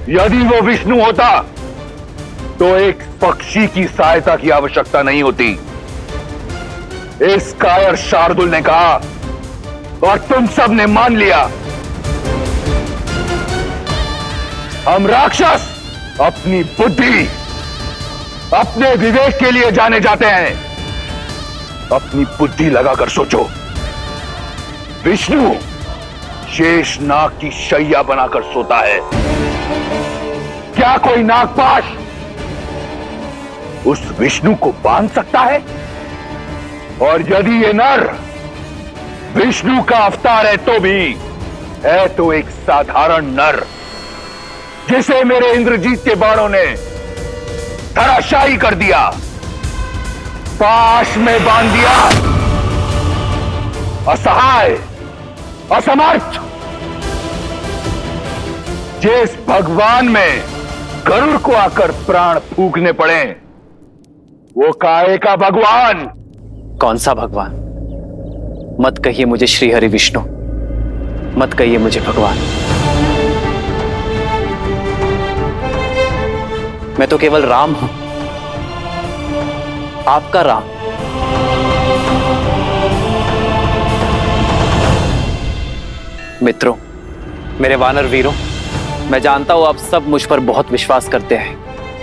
Speaker 2: यदि वो विष्णु होता तो एक पक्षी की सहायता की आवश्यकता नहीं होती। इस कायर शार्दुल ने कहा और तुम सब ने मान लिया। हम राक्षस अपनी बुद्धि, अपने विवेक के लिए जाने जाते हैं। अपनी बुद्धि लगाकर सोचो, विष्णु शेष नाग की शैया बनाकर सोता है। क्या कोई नागपाश उस विष्णु को बांध सकता है? और यदि ये नर विष्णु का अवतार है तो भी है तो एक साधारण नर, जिसे मेरे इंद्रजीत के बाणों ने धराशायी कर दिया, पाश में बांध दिया। असहाय, असमर्थ, जिस भगवान में गरुड़ को आकर प्राण फूकने पड़े, वो काहे का भगवान?
Speaker 16: कौन सा भगवान? मत कहिए मुझे श्री हरि विष्णु, मत कहिए मुझे भगवान। मैं तो केवल राम हूं, आपका राम। मित्रों, मेरे वानर वीरों, मैं जानता हूं आप सब मुझ पर बहुत विश्वास करते हैं,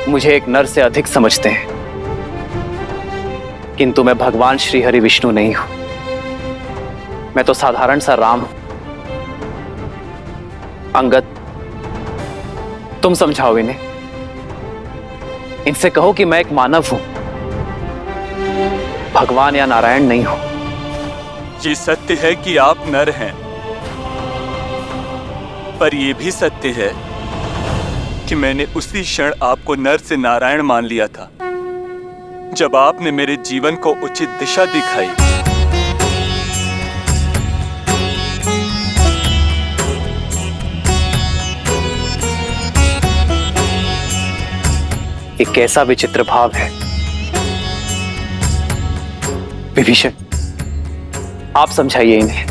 Speaker 16: मुझे एक नर से अधिक समझते हैं, किंतु मैं भगवान श्री हरि विष्णु नहीं हूं। मैं तो साधारण सा राम हूं। अंगद, तुम समझाओ इन्हें, इनसे कहो कि मैं एक मानव हूं, भगवान या नारायण नहीं हूं।
Speaker 14: ये सत्य है कि आप नर हैं, पर यह भी सत्य है कि मैंने उसी क्षण आपको नर से नारायण मान लिया था जब आपने मेरे जीवन को उचित दिशा दिखाई।
Speaker 16: एक कैसा विचित्र भाव है। विभीषण, आप समझाइए इन्हें,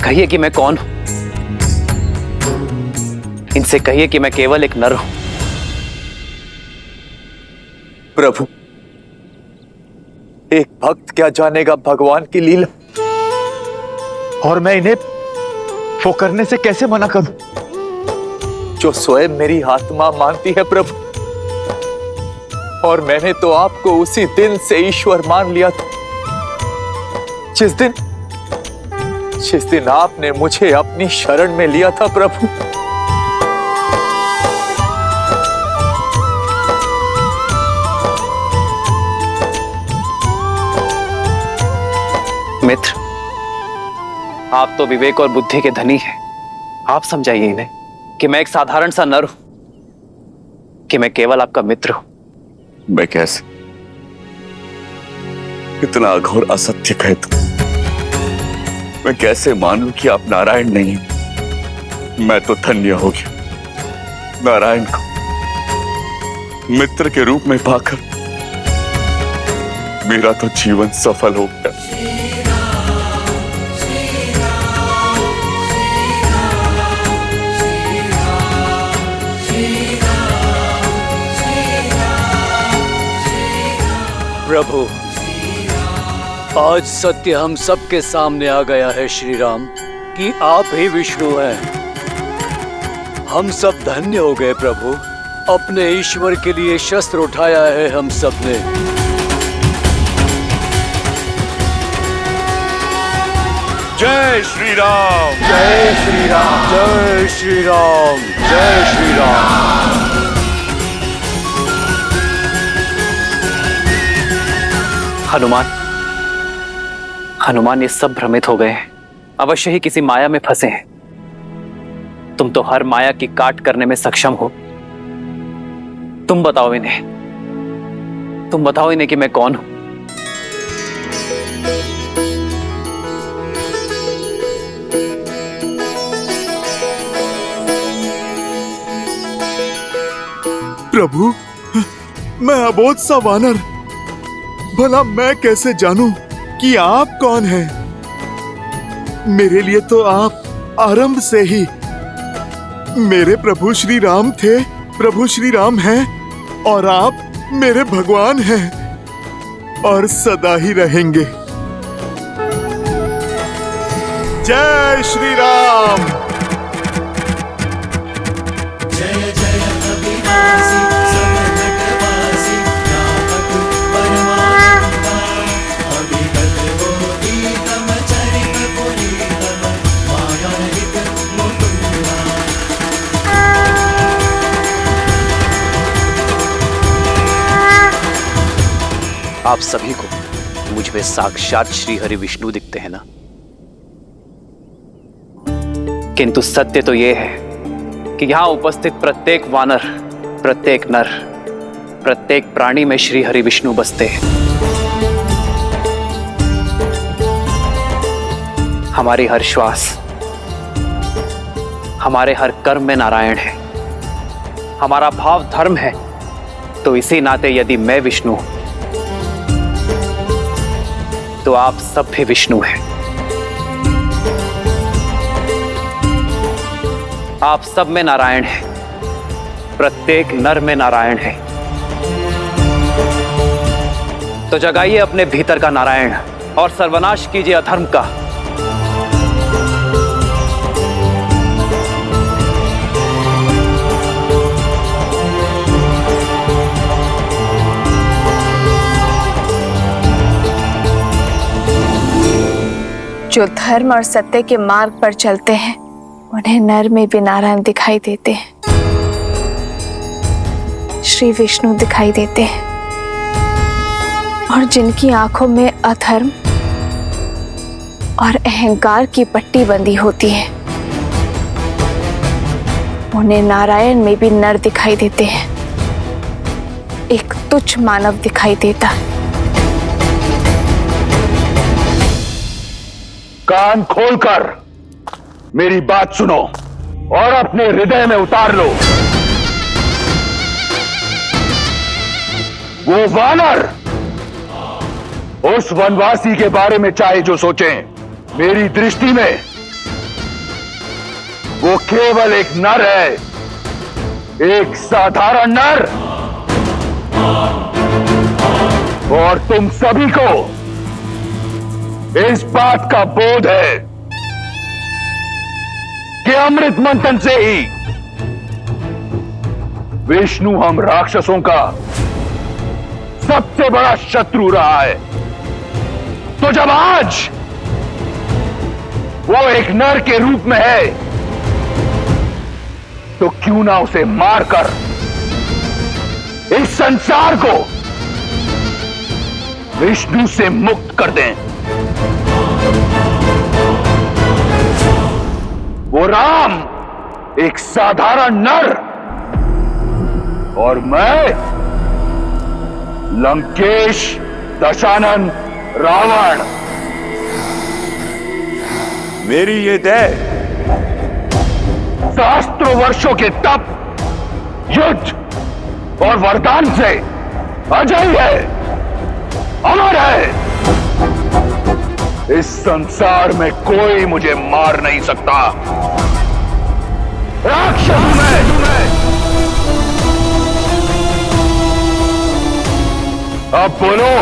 Speaker 16: कहिए कि मैं कौन हूं। इनसे कहिए कि मैं केवल एक नर हूं।
Speaker 13: प्रभु, एक भक्त क्या जानेगा भगवान की लीला, और मैं इन्हें वो करने से कैसे मना करूं जो स्वयं मेरी आत्मा मानती है प्रभु। और मैंने तो आपको उसी दिन से ईश्वर मान लिया था जिस दिन आपने मुझे अपनी शरण में लिया था प्रभु।
Speaker 16: मित्र, आप तो विवेक और बुद्धि के धनी हैं। आप समझाइए इन्हें कि मैं एक साधारण सा नर हूं, कि मैं केवल आपका मित्र हूं।
Speaker 9: मैं कैसे इतना अघोर असत्य कहे तुम? मैं कैसे मानूं कि आप नारायण नहीं? मैं तो धन्य हो गया नारायण को मित्र के रूप में पाकर। मेरा तो जीवन सफल हो गया।
Speaker 10: प्रभु, आज सत्य हम सबके सामने आ गया है श्री राम, कि आप ही विष्णु हैं। हम सब धन्य हो गए प्रभु, अपने ईश्वर के लिए शस्त्र उठाया है हम सब ने।
Speaker 1: जय श्री राम।
Speaker 2: जय श्री राम। जय श्री राम। जय श्री राम।
Speaker 16: हनुमान ये सब भ्रमित हो गए हैं, अवश्य ही किसी माया में फंसे हैं। तुम तो हर माया की काट करने में सक्षम हो। तुम बताओ इन्हें कि मैं कौन हूं।
Speaker 1: प्रभु, मैं अबोध सा वानर, भला मैं कैसे जानूं कि आप कौन हैं? मेरे लिए तो आप आरंभ से ही मेरे प्रभु श्री राम थे, प्रभु श्री राम हैं, और आप मेरे भगवान हैं और सदा ही रहेंगे। जय श्री राम।
Speaker 4: जय जय कबीरवासी, सब नटवासी, रावत परमानंदा, अभिगत बोधि तम चरित पुरी तम, माया रहित मुकुंदा।
Speaker 16: आप सभी को मुझ में साक्षात श्री हरि विष्णु दिखते हैं ना, किंतु सत्य तो यह है कि यहां उपस्थित प्रत्येक वानर, प्रत्येक नर, प्रत्येक प्राणी में श्री हरि विष्णु बसते हैं। हमारी हर श्वास, हमारे हर कर्म में नारायण है। हमारा भाव धर्म है, तो इसी नाते यदि मैं विष्णु हूं तो आप सब भी विष्णु हैं। आप सब में नारायण है, प्रत्येक नर में नारायण है। तो जगाइए अपने भीतर का नारायण और सर्वनाश कीजिए अधर्म का।
Speaker 6: जो धर्म और सत्य के मार्ग पर चलते हैं उन्हें नर में भी नारायण दिखाई देते हैं, श्री विष्णु दिखाई देते हैं। और जिनकी आंखों में अधर्म और अहंकार की पट्टी बंधी होती है उन्हें नारायण में भी नर दिखाई देते हैं, एक तुच्छ मानव दिखाई देता है।
Speaker 2: कान खोलकर मेरी बात सुनो और अपने हृदय में उतार लो। वो वानर उस वनवासी के बारे में चाहे जो सोचें, मेरी दृष्टि में वो केवल एक नर है, एक साधारण नर। और तुम सभी को इस बात का बोध है कि अमृत मंथन से ही विष्णु हम राक्षसों का सबसे बड़ा शत्रु रहा है। तो जब आज वो एक नर के रूप में है तो क्यों ना उसे मारकर इस संसार को विष्णु से मुक्त कर दें। वो राम एक साधारण नर और मैं लंकेश दशानन रावण।
Speaker 1: मेरी ये देह
Speaker 2: सहस्त्रों वर्षों के तप, युद्ध और वरदान से अजय है, अमर है। इस संसार में कोई मुझे मार नहीं सकता। राक्षस मैं। अब बोलो,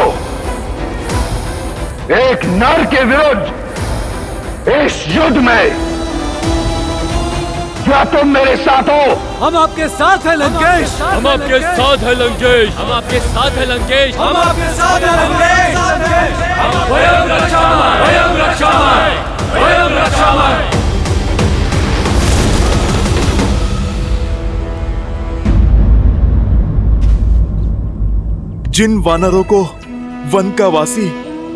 Speaker 2: एक नर के विरुद्ध इस युद्ध में क्या तुम मेरे साथ हो?
Speaker 10: हम आपके साथ हैं लंकेश।
Speaker 18: हम आपके साथ हैं लंकेश। हम आपके साथ हैं लंकेश।
Speaker 4: हम आपके साथ हैं लंकेश।
Speaker 18: स्वयं रक्षामय। स्वयं रक्षामय। वयम रक्षामः।
Speaker 1: जिन वानरों को वन का वासी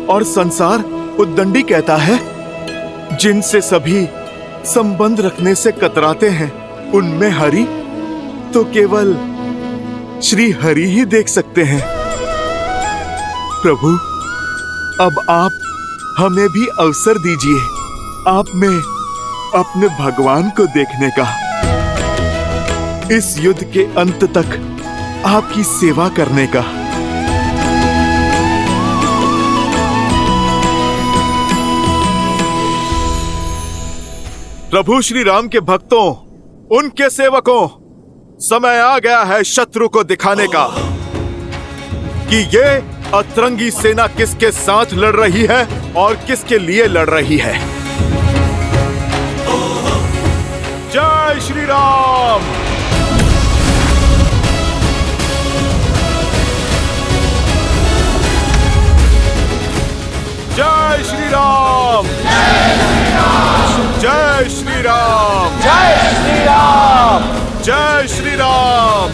Speaker 1: और संसार उद्दंडी कहता है, जिनसे सभी संबंध रखने से कतराते हैं, उनमें हरि तो केवल श्री हरि ही देख सकते हैं। प्रभु, अब आप हमें भी अवसर दीजिए आप में अपने भगवान को देखने का, इस युद्ध के अंत तक आपकी सेवा करने का। प्रभु श्री राम के भक्तों, उनके सेवकों, समय आ गया है शत्रु को दिखाने का कि ये अतरंगी सेना किसके साथ लड़ रही है और किसके लिए लड़ रही है। जय श्री राम। जय श्री राम। जय श्री राम।
Speaker 2: जय श्री राम।
Speaker 1: जय श्री राम।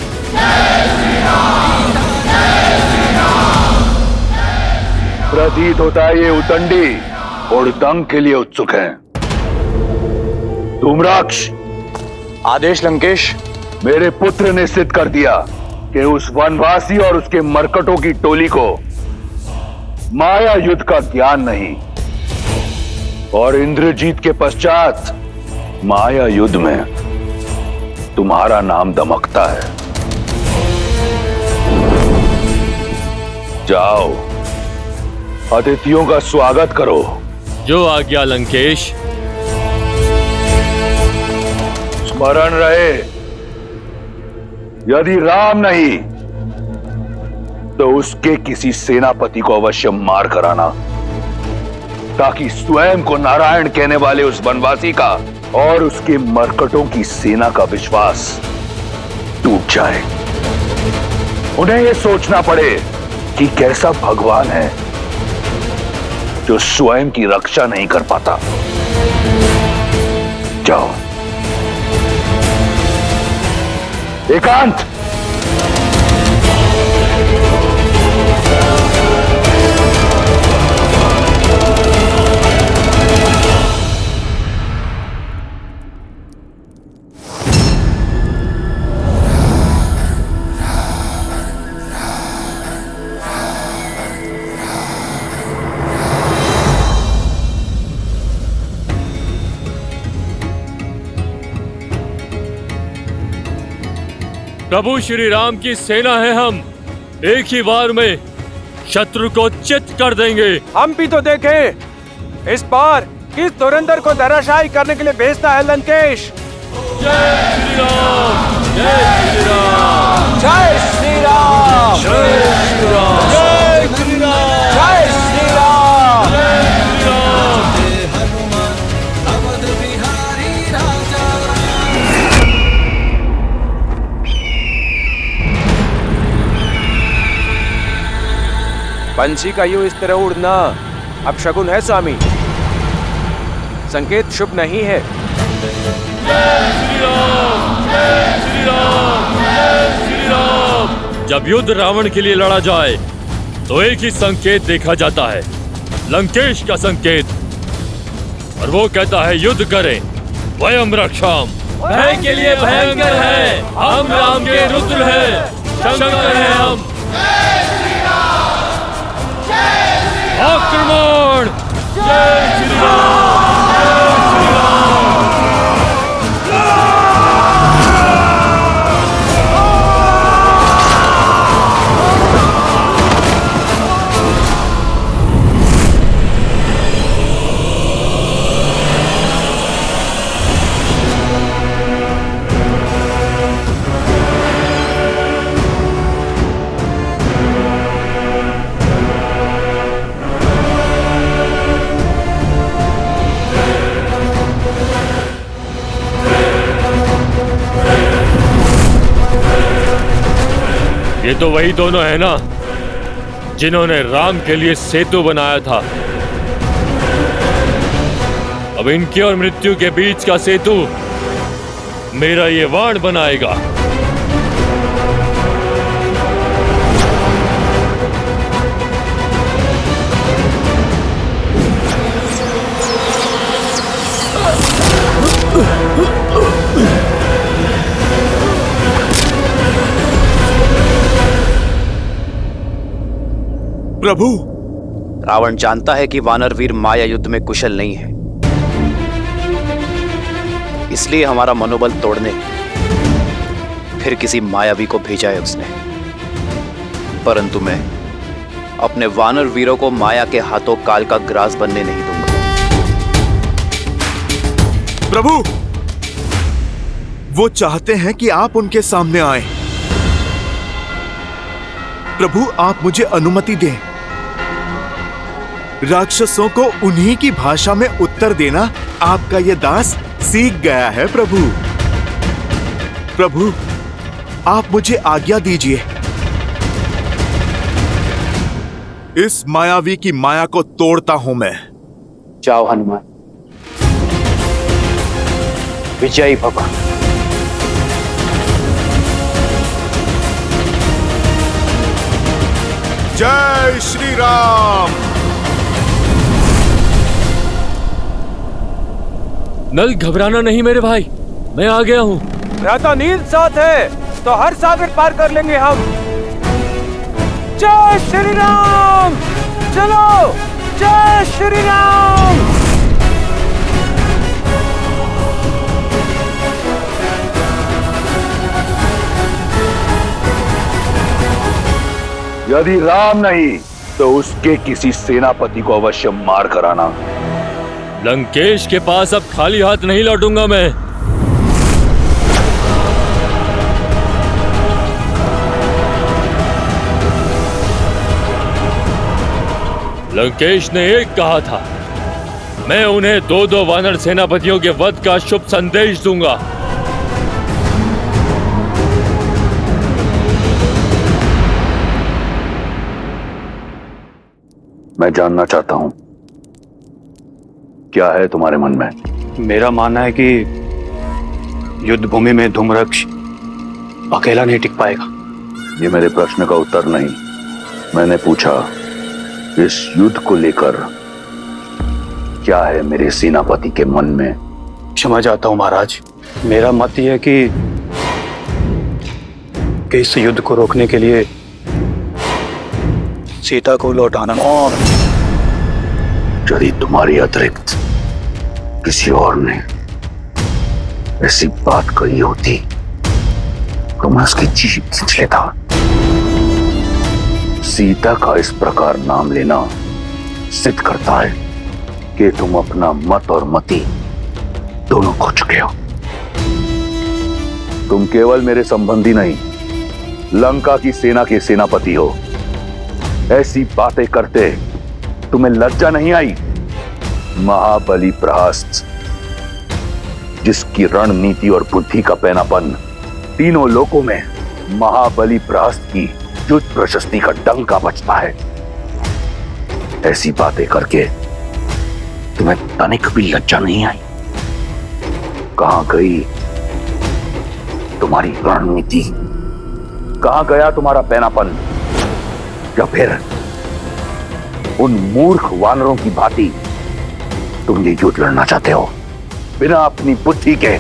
Speaker 2: प्रतीत होता है ये उदंडी उड़दंग के लिए उत्सुक हैं। धूम्राक्ष,
Speaker 13: आदेश लंकेश।
Speaker 2: मेरे पुत्र ने सिद्ध कर दिया कि उस वनवासी और उसके मरकटों की टोली को माया युद्ध का ज्ञान नहीं, और इंद्रजीत के पश्चात माया युद्ध में तुम्हारा नाम दमकता है। जाओ, अतिथियों का स्वागत करो।
Speaker 18: जो आज्ञा लंकेश।
Speaker 2: स्मरण रहे, यदि राम नहीं तो उसके किसी सेनापति को अवश्य मार कराना, ताकि स्वयं को नारायण कहने वाले उस वनवासी का और उसके मरकटों की सेना का विश्वास टूट जाए। उन्हें यह सोचना पड़े कि कैसा भगवान है जो स्वयं की रक्षा नहीं कर पाता। जाओ। एकांत।
Speaker 18: प्रभु श्री राम की सेना है, हम एक ही वार में शत्रु को चित कर देंगे।
Speaker 5: हम भी तो देखें इस बार किस धुरंधर को धराशायी करने के लिए भेजता है लंकेश।
Speaker 18: जय श्री राम। जय श्री राम।
Speaker 5: जय श्री राम।
Speaker 18: जय श्री राम।
Speaker 5: जय श्री राम। जय श्री राम। पंछी का यूं इस तरह उड़ना अब शगुन है स्वामी, संकेत शुभ नहीं है।
Speaker 18: जय श्री राम। जय श्री राम। जय श्री राम। जब युद्ध रावण के लिए लड़ा जाए तो एक ही संकेत देखा जाता है, लंकेश का संकेत, और वो कहता है युद्ध करें, वयम रक्षाम। भय के लिए भयंकर है, हम राम के रुद्र हैं, शंकर हैं हम। आक्रमण। जय श्री राम। जय श्री राम। ये तो वही दोनों है ना जिन्होंने राम के लिए सेतु बनाया था। अब इनकी और मृत्यु के बीच का सेतु मेरा ये वाण बनाएगा।
Speaker 1: प्रभु,
Speaker 19: रावण जानता है कि वानर वीर माया युद्ध में कुशल नहीं है, इसलिए हमारा मनोबल तोड़ने फिर किसी मायावी को भेजा है उसने। परंतु मैं अपने वानर वीरों को माया के हाथों काल का ग्रास बनने नहीं दूंगा।
Speaker 1: प्रभु, वो चाहते हैं कि आप उनके सामने आएं। प्रभु, आप मुझे अनुमति दें। राक्षसों को उन्हीं की भाषा में उत्तर देना आपका ये दास सीख गया है। प्रभु, प्रभु, आप मुझे आज्ञा दीजिए। इस मायावी की माया को तोड़ता हूं मैं।
Speaker 19: जाओ हनुमान, विजयी भव।
Speaker 1: जय श्री राम।
Speaker 18: नल, घबराना नहीं मेरे भाई, मैं आ गया हूँ।
Speaker 5: रहता नील साथ है तो हर सागर पार कर लेंगे हम। जय श्री राम। चलो, जय श्री राम।
Speaker 2: यदि राम नहीं तो उसके किसी सेनापति को अवश्य मार कर आना।
Speaker 18: लंकेश के पास अब खाली हाथ नहीं लौटूंगा मैं। लंकेश ने एक कहा था, मैं उन्हें 2-2 वानर सेनापतियों के वध का शुभ संदेश दूंगा।
Speaker 2: मैं जानना चाहता हूं, क्या है तुम्हारे मन में?
Speaker 15: मेरा मानना है कि युद्ध भूमि में धूम्रक्ष अकेला नहीं टिक पाएगा।
Speaker 2: ये मेरे प्रश्न का उत्तर नहीं। मैंने पूछा, इस युद्ध को लेकर क्या है मेरे सेनापति के मन में?
Speaker 15: क्षमा चाहता हूं महाराज, मेरा मत यह है कि इस युद्ध को रोकने के लिए सीता को लौटाना।
Speaker 2: यदि तुम्हारी अतिरिक्त किसी और ने ऐसी बात कही होती तो मैं उसकी जीभ खींच लेता। सीता का इस प्रकार नाम लेना सिद्ध करता है कि तुम अपना मत और मति दोनों खो चुके हो। तुम केवल मेरे संबंधी नहीं, लंका की सेना के सेनापति हो। ऐसी बातें करते तुम्हें लज्जा नहीं आई? महाबली प्रहस्त, जिसकी रणनीति और बुद्धि का पैनापन तीनों लोकों में महाबली प्रहस्त की युद्ध प्रशस्ति का डंका बजता है, ऐसी बातें करके तुम्हें तनिक भी लज्जा नहीं आई? कहां गई तुम्हारी रणनीति? कहां गया तुम्हारा पैनापन? या फिर उन मूर्ख वानरों की भांति तुम ये युद्ध लड़ना चाहते हो बिना अपनी बुद्धि के?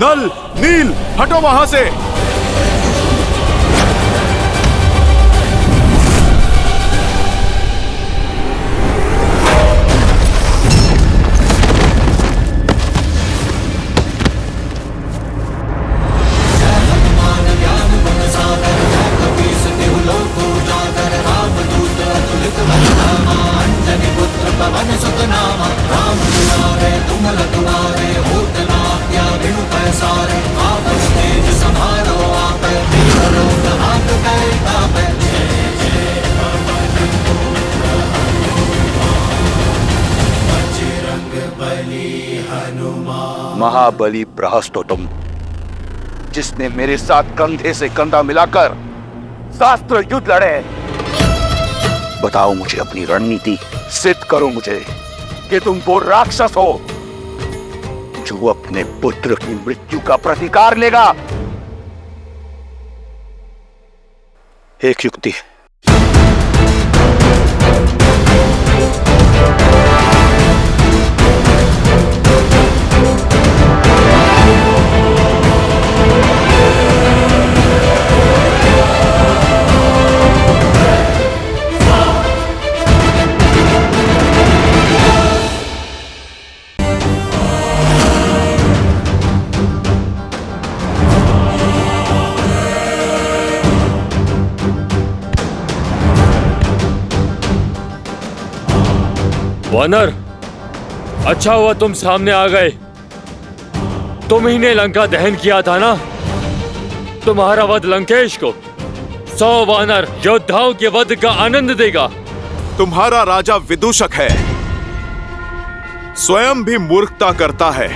Speaker 1: नल, नील, हटो वहां से।
Speaker 4: तुम लतुआरे होत ना क्या बिनु पैसारे आपस तेज संभारो
Speaker 2: महाबली प्रहस्त हो तुम, जिसने मेरे साथ कंधे से कंधा मिलाकर शास्त्र युद्ध लड़े। बताओ मुझे अपनी रणनीति, सिद्ध करो मुझे कि तुम वो राक्षस हो जो अपने पुत्र की मृत्यु का प्रतिकार लेगा। एक युक्ति।
Speaker 18: वानर, अच्छा हुआ तुम सामने आ गए। तुम ही ने लंका दहन किया था ना? तुम्हारा वध लंकेश को 100 वानर योद्धाओं के वध का आनंद देगा।
Speaker 1: तुम्हारा राजा विदूषक है, स्वयं भी मूर्खता करता है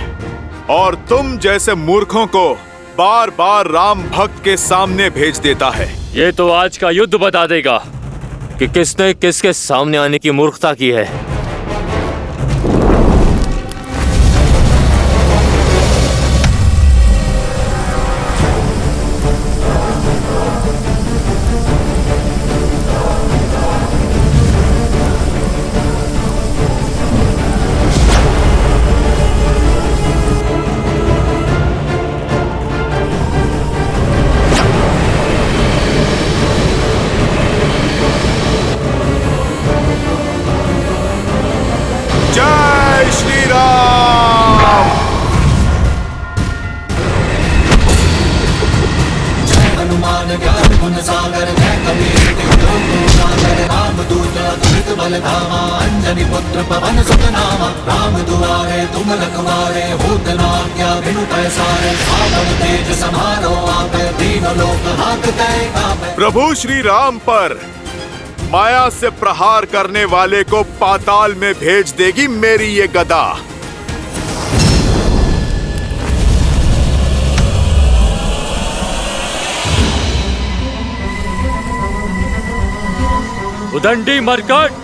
Speaker 1: और तुम जैसे मूर्खों को बार बार राम भक्त के सामने भेज देता है।
Speaker 18: ये तो आज का युद्ध बता देगा कि किसने किसके सामने आने की मूर्खता की है।
Speaker 1: जय श्री राम।
Speaker 4: जय हनुमान ज्ञान गुण सागर, जय कबीर तिहु लोक उजागर। रामदूत अतुलित बल धामा, अंजनी पुत्र पवन सुत नामा। राम दुआरे तुम रखवारे, होत न आज्ञा बिनु पैसारे। आपन तेज समारो आपे, तीनों लोक हांकते कांपे।
Speaker 1: प्रभु श्री राम पर माया से प्रहार करने वाले को पाताल में भेज देगी मेरी ये गदा।
Speaker 18: उदंडी मरकट,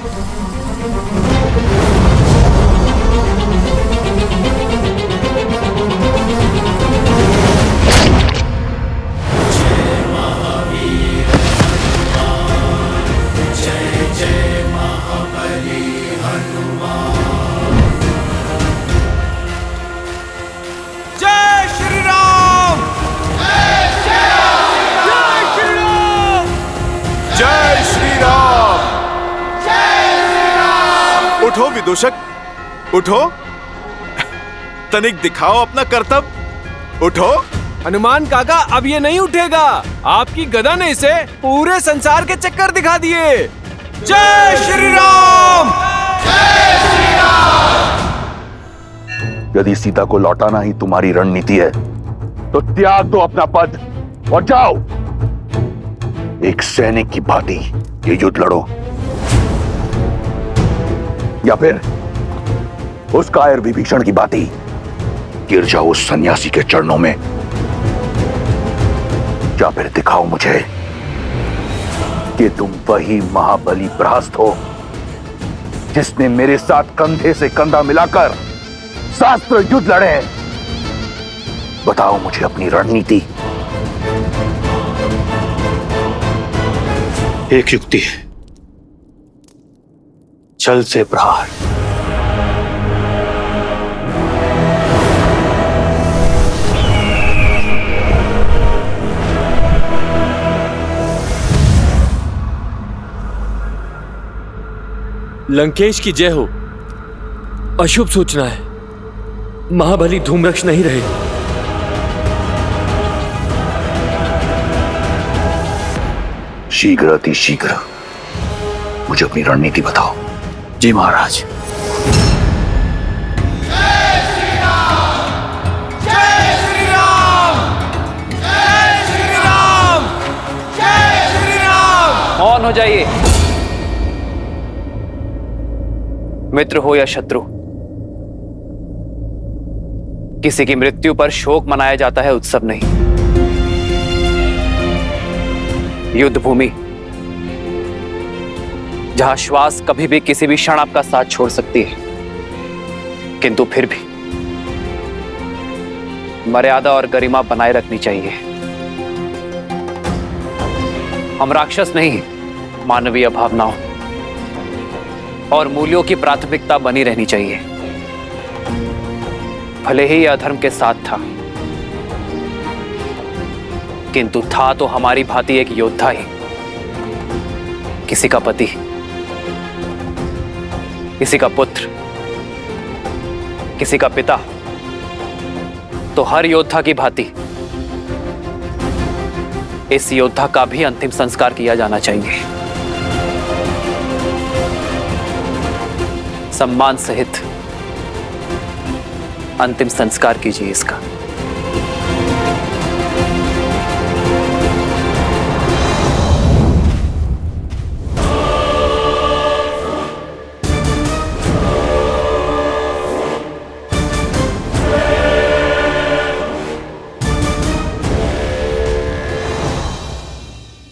Speaker 1: उठो विदूषक, उठो, तनिक दिखाओ अपना कर्तव्य, उठो।
Speaker 5: हनुमान काका, अब ये नहीं उठेगा। आपकी गदा ने इसे पूरे संसार के चक्कर दिखा दिए। जय श्री राम।
Speaker 2: जय श्री राम। यदि सीता को लौटाना ही तुम्हारी रणनीति है तो त्याग दो अपना पद और जाओ, एक सैनिक की भांति ये युद्ध लड़ो, या फिर उस कायर विभीषण की भांति गिर जाओ उस सन्यासी के चरणों में, या फिर दिखाओ मुझे कि तुम वही महाबली प्रहस्त हो जिसने मेरे साथ कंधे से कंधा मिलाकर शास्त्र युद्ध लड़े। बताओ मुझे अपनी रणनीति।
Speaker 15: एक युक्ति है, छल से प्रहार।
Speaker 18: लंकेश की जय हो। अशुभ सूचना है, महाबली धूम्रक्ष नहीं रहे।
Speaker 2: शीघ्र अति शीघ्र मुझे अपनी रणनीति बताओ।
Speaker 15: जी महाराज।
Speaker 4: जय श्री राम। जय श्री राम। जय श्री राम। जय श्री राम।
Speaker 16: मौन हो जाइए। मित्र हो या शत्रु, किसी की मृत्यु पर शोक मनाया जाता है, उत्सव नहीं। युद्ध भूमि, जहां श्वास कभी भी किसी भी क्षण आपका साथ छोड़ सकती है, किंतु फिर भी मर्यादा और गरिमा बनाए रखनी चाहिए। हम राक्षस नहीं, मानवीय भावनाओं और मूल्यों की प्राथमिकता बनी रहनी चाहिए। भले ही यह अधर्म के साथ था, किंतु था तो हमारी भांति एक योद्धा ही, किसी का पति, किसी का पुत्र, किसी का पिता। तो हर योद्धा की भांति इस योद्धा का भी अंतिम संस्कार किया जाना चाहिए। सम्मान सहित अंतिम संस्कार कीजिए इसका।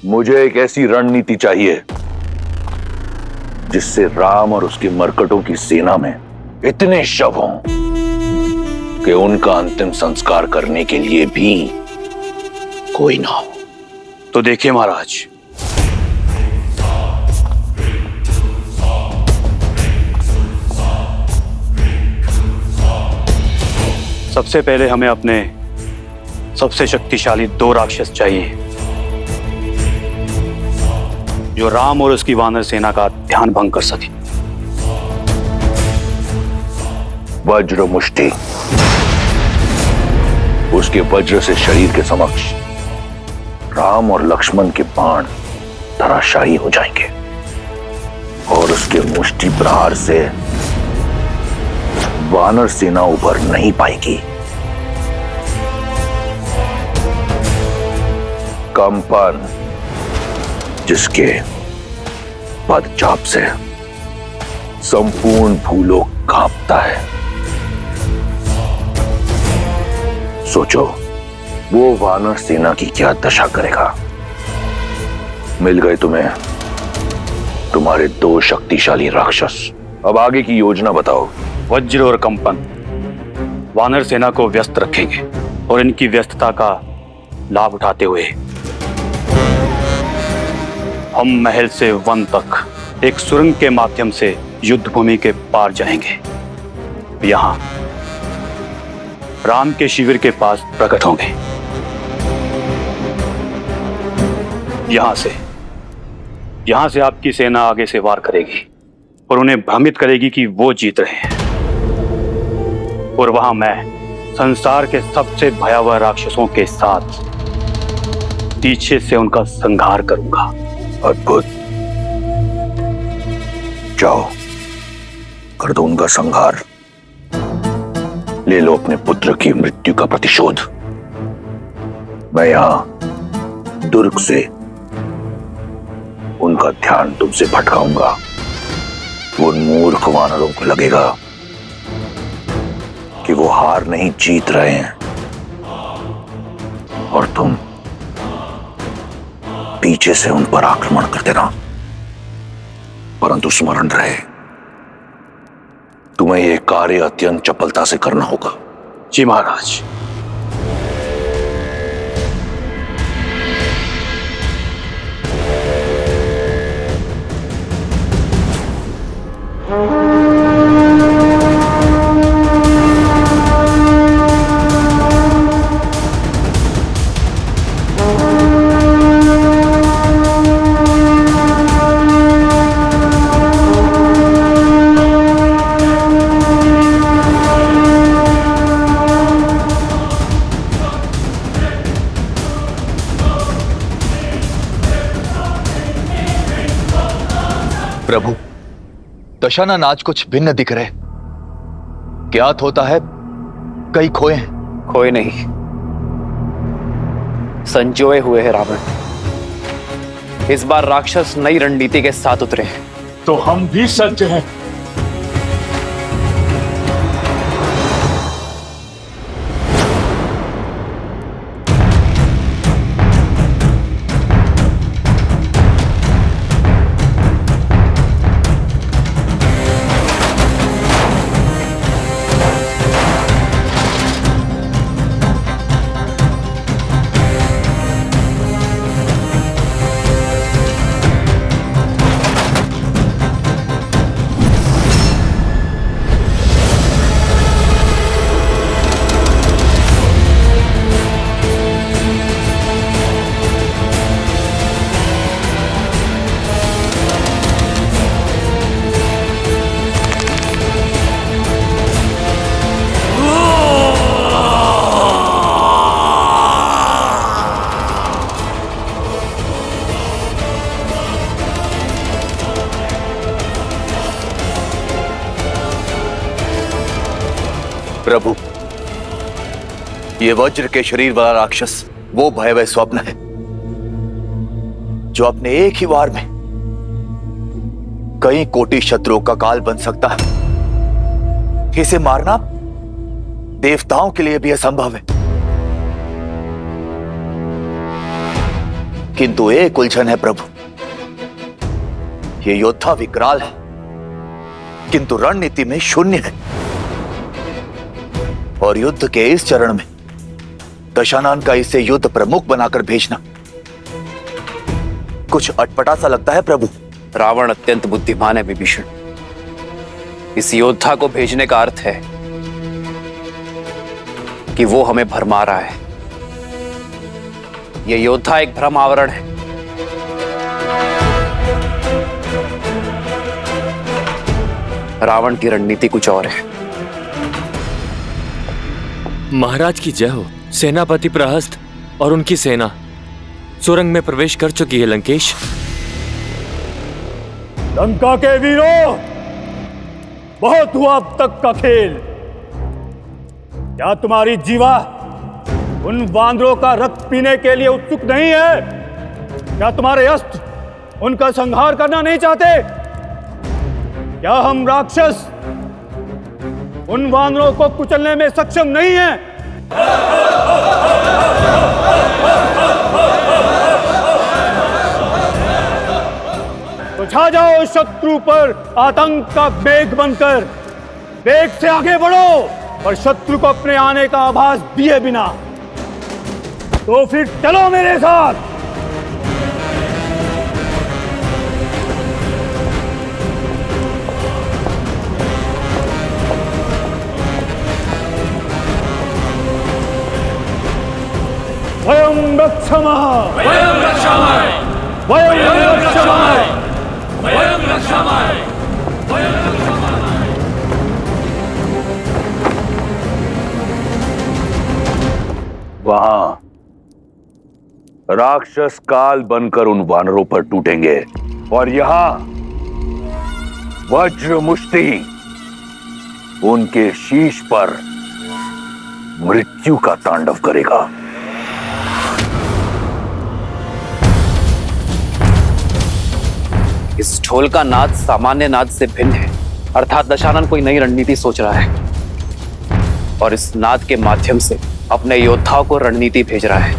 Speaker 2: मुझे एक ऐसी रणनीति चाहिए जिससे राम और उसके मरकटों की सेना में इतने शव हों कि उनका अंतिम संस्कार करने के लिए भी कोई ना हो।
Speaker 15: तो देखिए महाराज, सबसे पहले हमें अपने सबसे शक्तिशाली 2 राक्षस चाहिए, जो राम और उसकी वानर सेना का ध्यान भंग कर सके।
Speaker 2: वज्र मुष्टि, उसके वज्र से शरीर के समक्ष राम और लक्ष्मण के बाण धराशायी हो जाएंगे और उसके मुष्टि प्रहार से वानर सेना उभर नहीं पाएगी। कंपन, जिसके पदचाप से संपूर्ण भूलोक कांपता है। सोचो वो वानर सेना की क्या दशा करेगा। मिल गए तुम्हें तुम्हारे 2 शक्तिशाली राक्षस। अब आगे की योजना बताओ।
Speaker 15: वज्र और कंपन वानर सेना को व्यस्त रखेंगे और इनकी व्यस्तता का लाभ उठाते हुए हम महल से वन तक एक सुरंग के माध्यम से युद्ध भूमि के पार जाएंगे। यहां राम के शिविर के पास प्रकट होंगे। यहां से आपकी सेना आगे से वार करेगी और उन्हें भ्रमित करेगी कि वो जीत रहे हैं। और वहां मैं संसार के सबसे भयावह राक्षसों के साथ पीछे से उनका संहार करूंगा।
Speaker 2: अद्भुत, जाओ कर दो उनका संहार। ले लो अपने पुत्र की मृत्यु का प्रतिशोध। मैं यहां दुर्ग से उनका ध्यान तुमसे भटकाऊंगा। उन मूर्ख वानरों को लगेगा कि वो हार नहीं जीत रहे हैं और तुम पीछे से उन पर आक्रमण कर देना। परंतु स्मरण रहे, तुम्हें यह कार्य अत्यंत चपलता से करना होगा।
Speaker 15: जी महाराज।
Speaker 13: प्रभु, दशाना नाच कुछ भिन्न दिख रहे। ज्ञात होता है कई खोए हैं।
Speaker 16: खोए नहीं, संजोए हुए हैं रावण। इस बार राक्षस नई रणनीति के साथ उतरे हैं।
Speaker 18: तो हम भी सज्ज हैं।
Speaker 13: प्रभु, ये वज्र के शरीर वाला राक्षस वो भयावह स्वप्न है जो अपने एक ही वार में कई कोटि शत्रुओं का काल बन सकता है। इसे मारना देवताओं के लिए भी असंभव है। किंतु एक उलझन है प्रभु, ये योद्धा विकराल है किंतु रणनीति में शून्य है। और युद्ध के इस चरण में दशानन का इसे युद्ध प्रमुख बनाकर भेजना कुछ अटपटा सा लगता है प्रभु।
Speaker 19: रावण अत्यंत बुद्धिमान है विभीषण। इस योद्धा को भेजने का अर्थ है कि वो हमें भरमा रहा है। ये योद्धा एक भ्रम आवरण है। रावण की रणनीति कुछ और है।
Speaker 18: महाराज की जय हो। सेनापति प्रहस्त और उनकी सेना सुरंग में प्रवेश कर चुकी है। लंकेश,
Speaker 10: लंका के वीरों, बहुत हुआ अब तक का खेल। क्या तुम्हारी जीवा उन वानरों का रक्त पीने के लिए उत्सुक नहीं है? क्या तुम्हारे अस्त्र उनका संहार करना नहीं चाहते? क्या हम राक्षस उन वानरों को कुचलने में सक्षम नहीं हैं? तो छा जाओ शत्रु पर आतंक का वेग बनकर। वेग से आगे बढ़ो और शत्रु को अपने आने का आभास दिए बिना। तो फिर चलो मेरे साथ। वयं रक्षामः, वयं रक्षामः, वयं रक्षामः, वयं रक्षामः, वयं रक्षामः।
Speaker 2: वहां राक्षस काल बनकर उन वानरों पर टूटेंगे और यहां वज्र मुष्टि उनके शीश पर मृत्यु का तांडव करेगा।
Speaker 19: इस ढोल का नाद सामान्य नाद से भिन्न है, अर्थात दशानन कोई नई रणनीति सोच रहा है और इस नाद के माध्यम से अपने योद्धाओं को रणनीति भेज रहा है।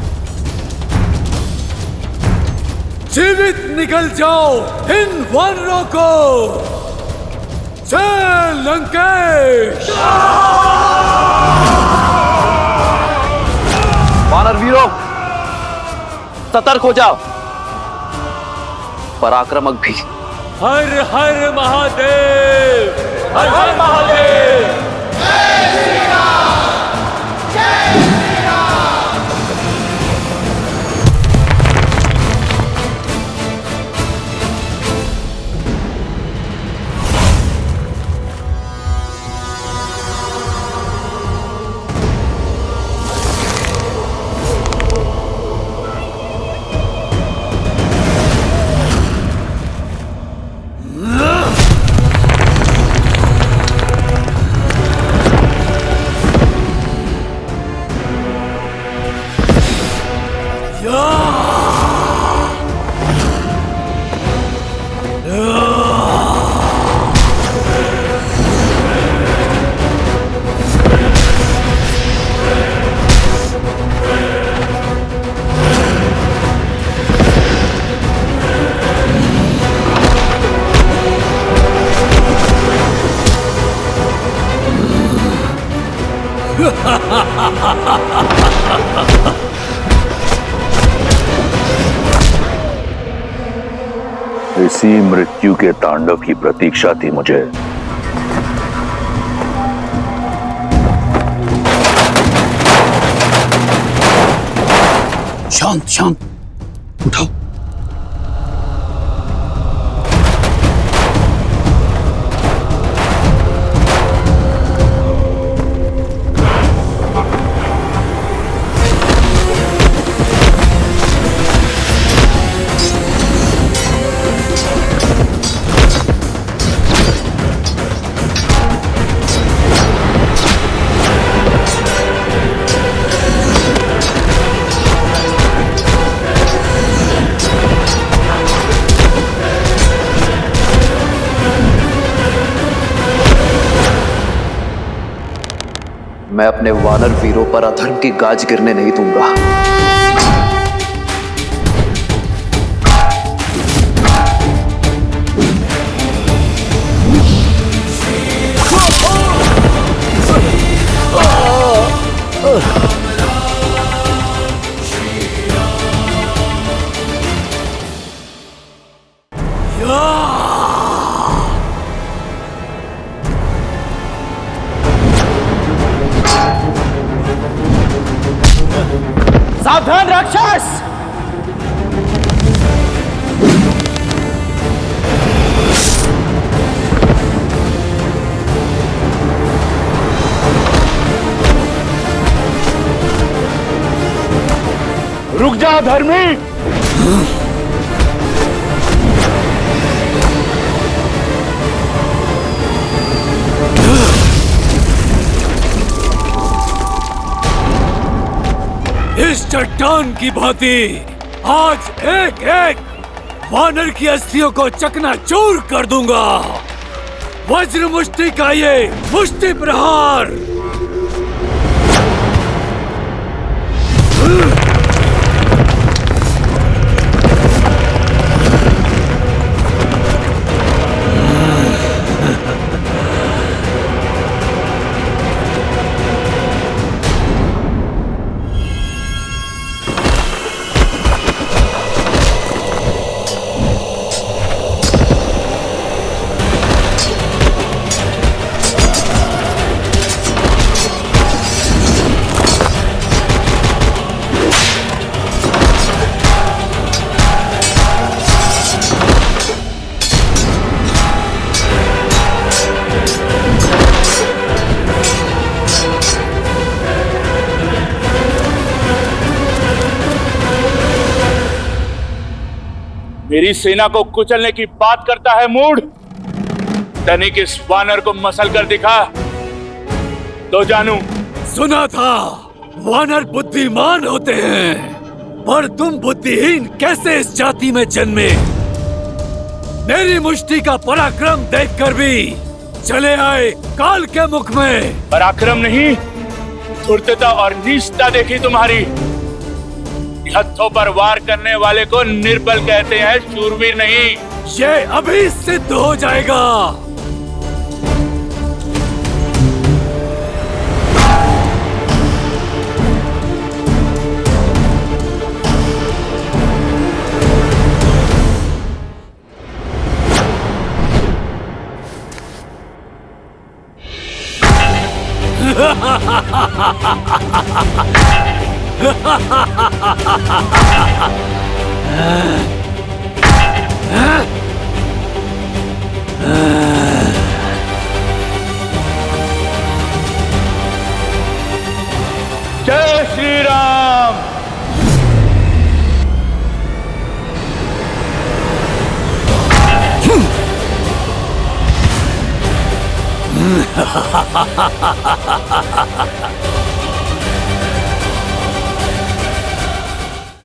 Speaker 10: जीवित निकल जाओ इन वानरों को। जय लंकेश।
Speaker 19: वानर वीरों, सतर्क हो जाओ। पराक्रमक भी।
Speaker 18: हर हर महादेव, हर हर महादेव।
Speaker 2: इसी मृत्यु के तांडव की प्रतीक्षा थी मुझे।
Speaker 10: शांत शांत, उठाओ।
Speaker 19: मैं अपने वानर वीरों पर अधर्म की गाज गिरने नहीं दूंगा।
Speaker 5: सावधान राक्षस!
Speaker 2: रुक जा धर्मी।
Speaker 10: इस चट्टान की भांति आज एक एक वानर की अस्थियों को चकनाचूर कर दूंगा। वज्र मुष्टि का ये मुष्टि प्रहार।
Speaker 2: मेरी सेना को कुचलने की बात करता है मूढ़। तनिक इस वानर को मसल कर दिखा तो जानू।
Speaker 10: सुना था वानर बुद्धिमान होते हैं, पर तुम बुद्धिहीन कैसे इस जाति में जन्मे? मेरी मुष्टि का पराक्रम देखकर भी चले आए काल के मुख में।
Speaker 2: पराक्रम नहीं, धूर्तता और नीचता देखी तुम्हारी। हथों पर वार करने वाले को निर्बल कहते हैं, शूरवीर नहीं।
Speaker 10: ये अभी सिद्ध हो जाएगा।
Speaker 2: जय श्री राम।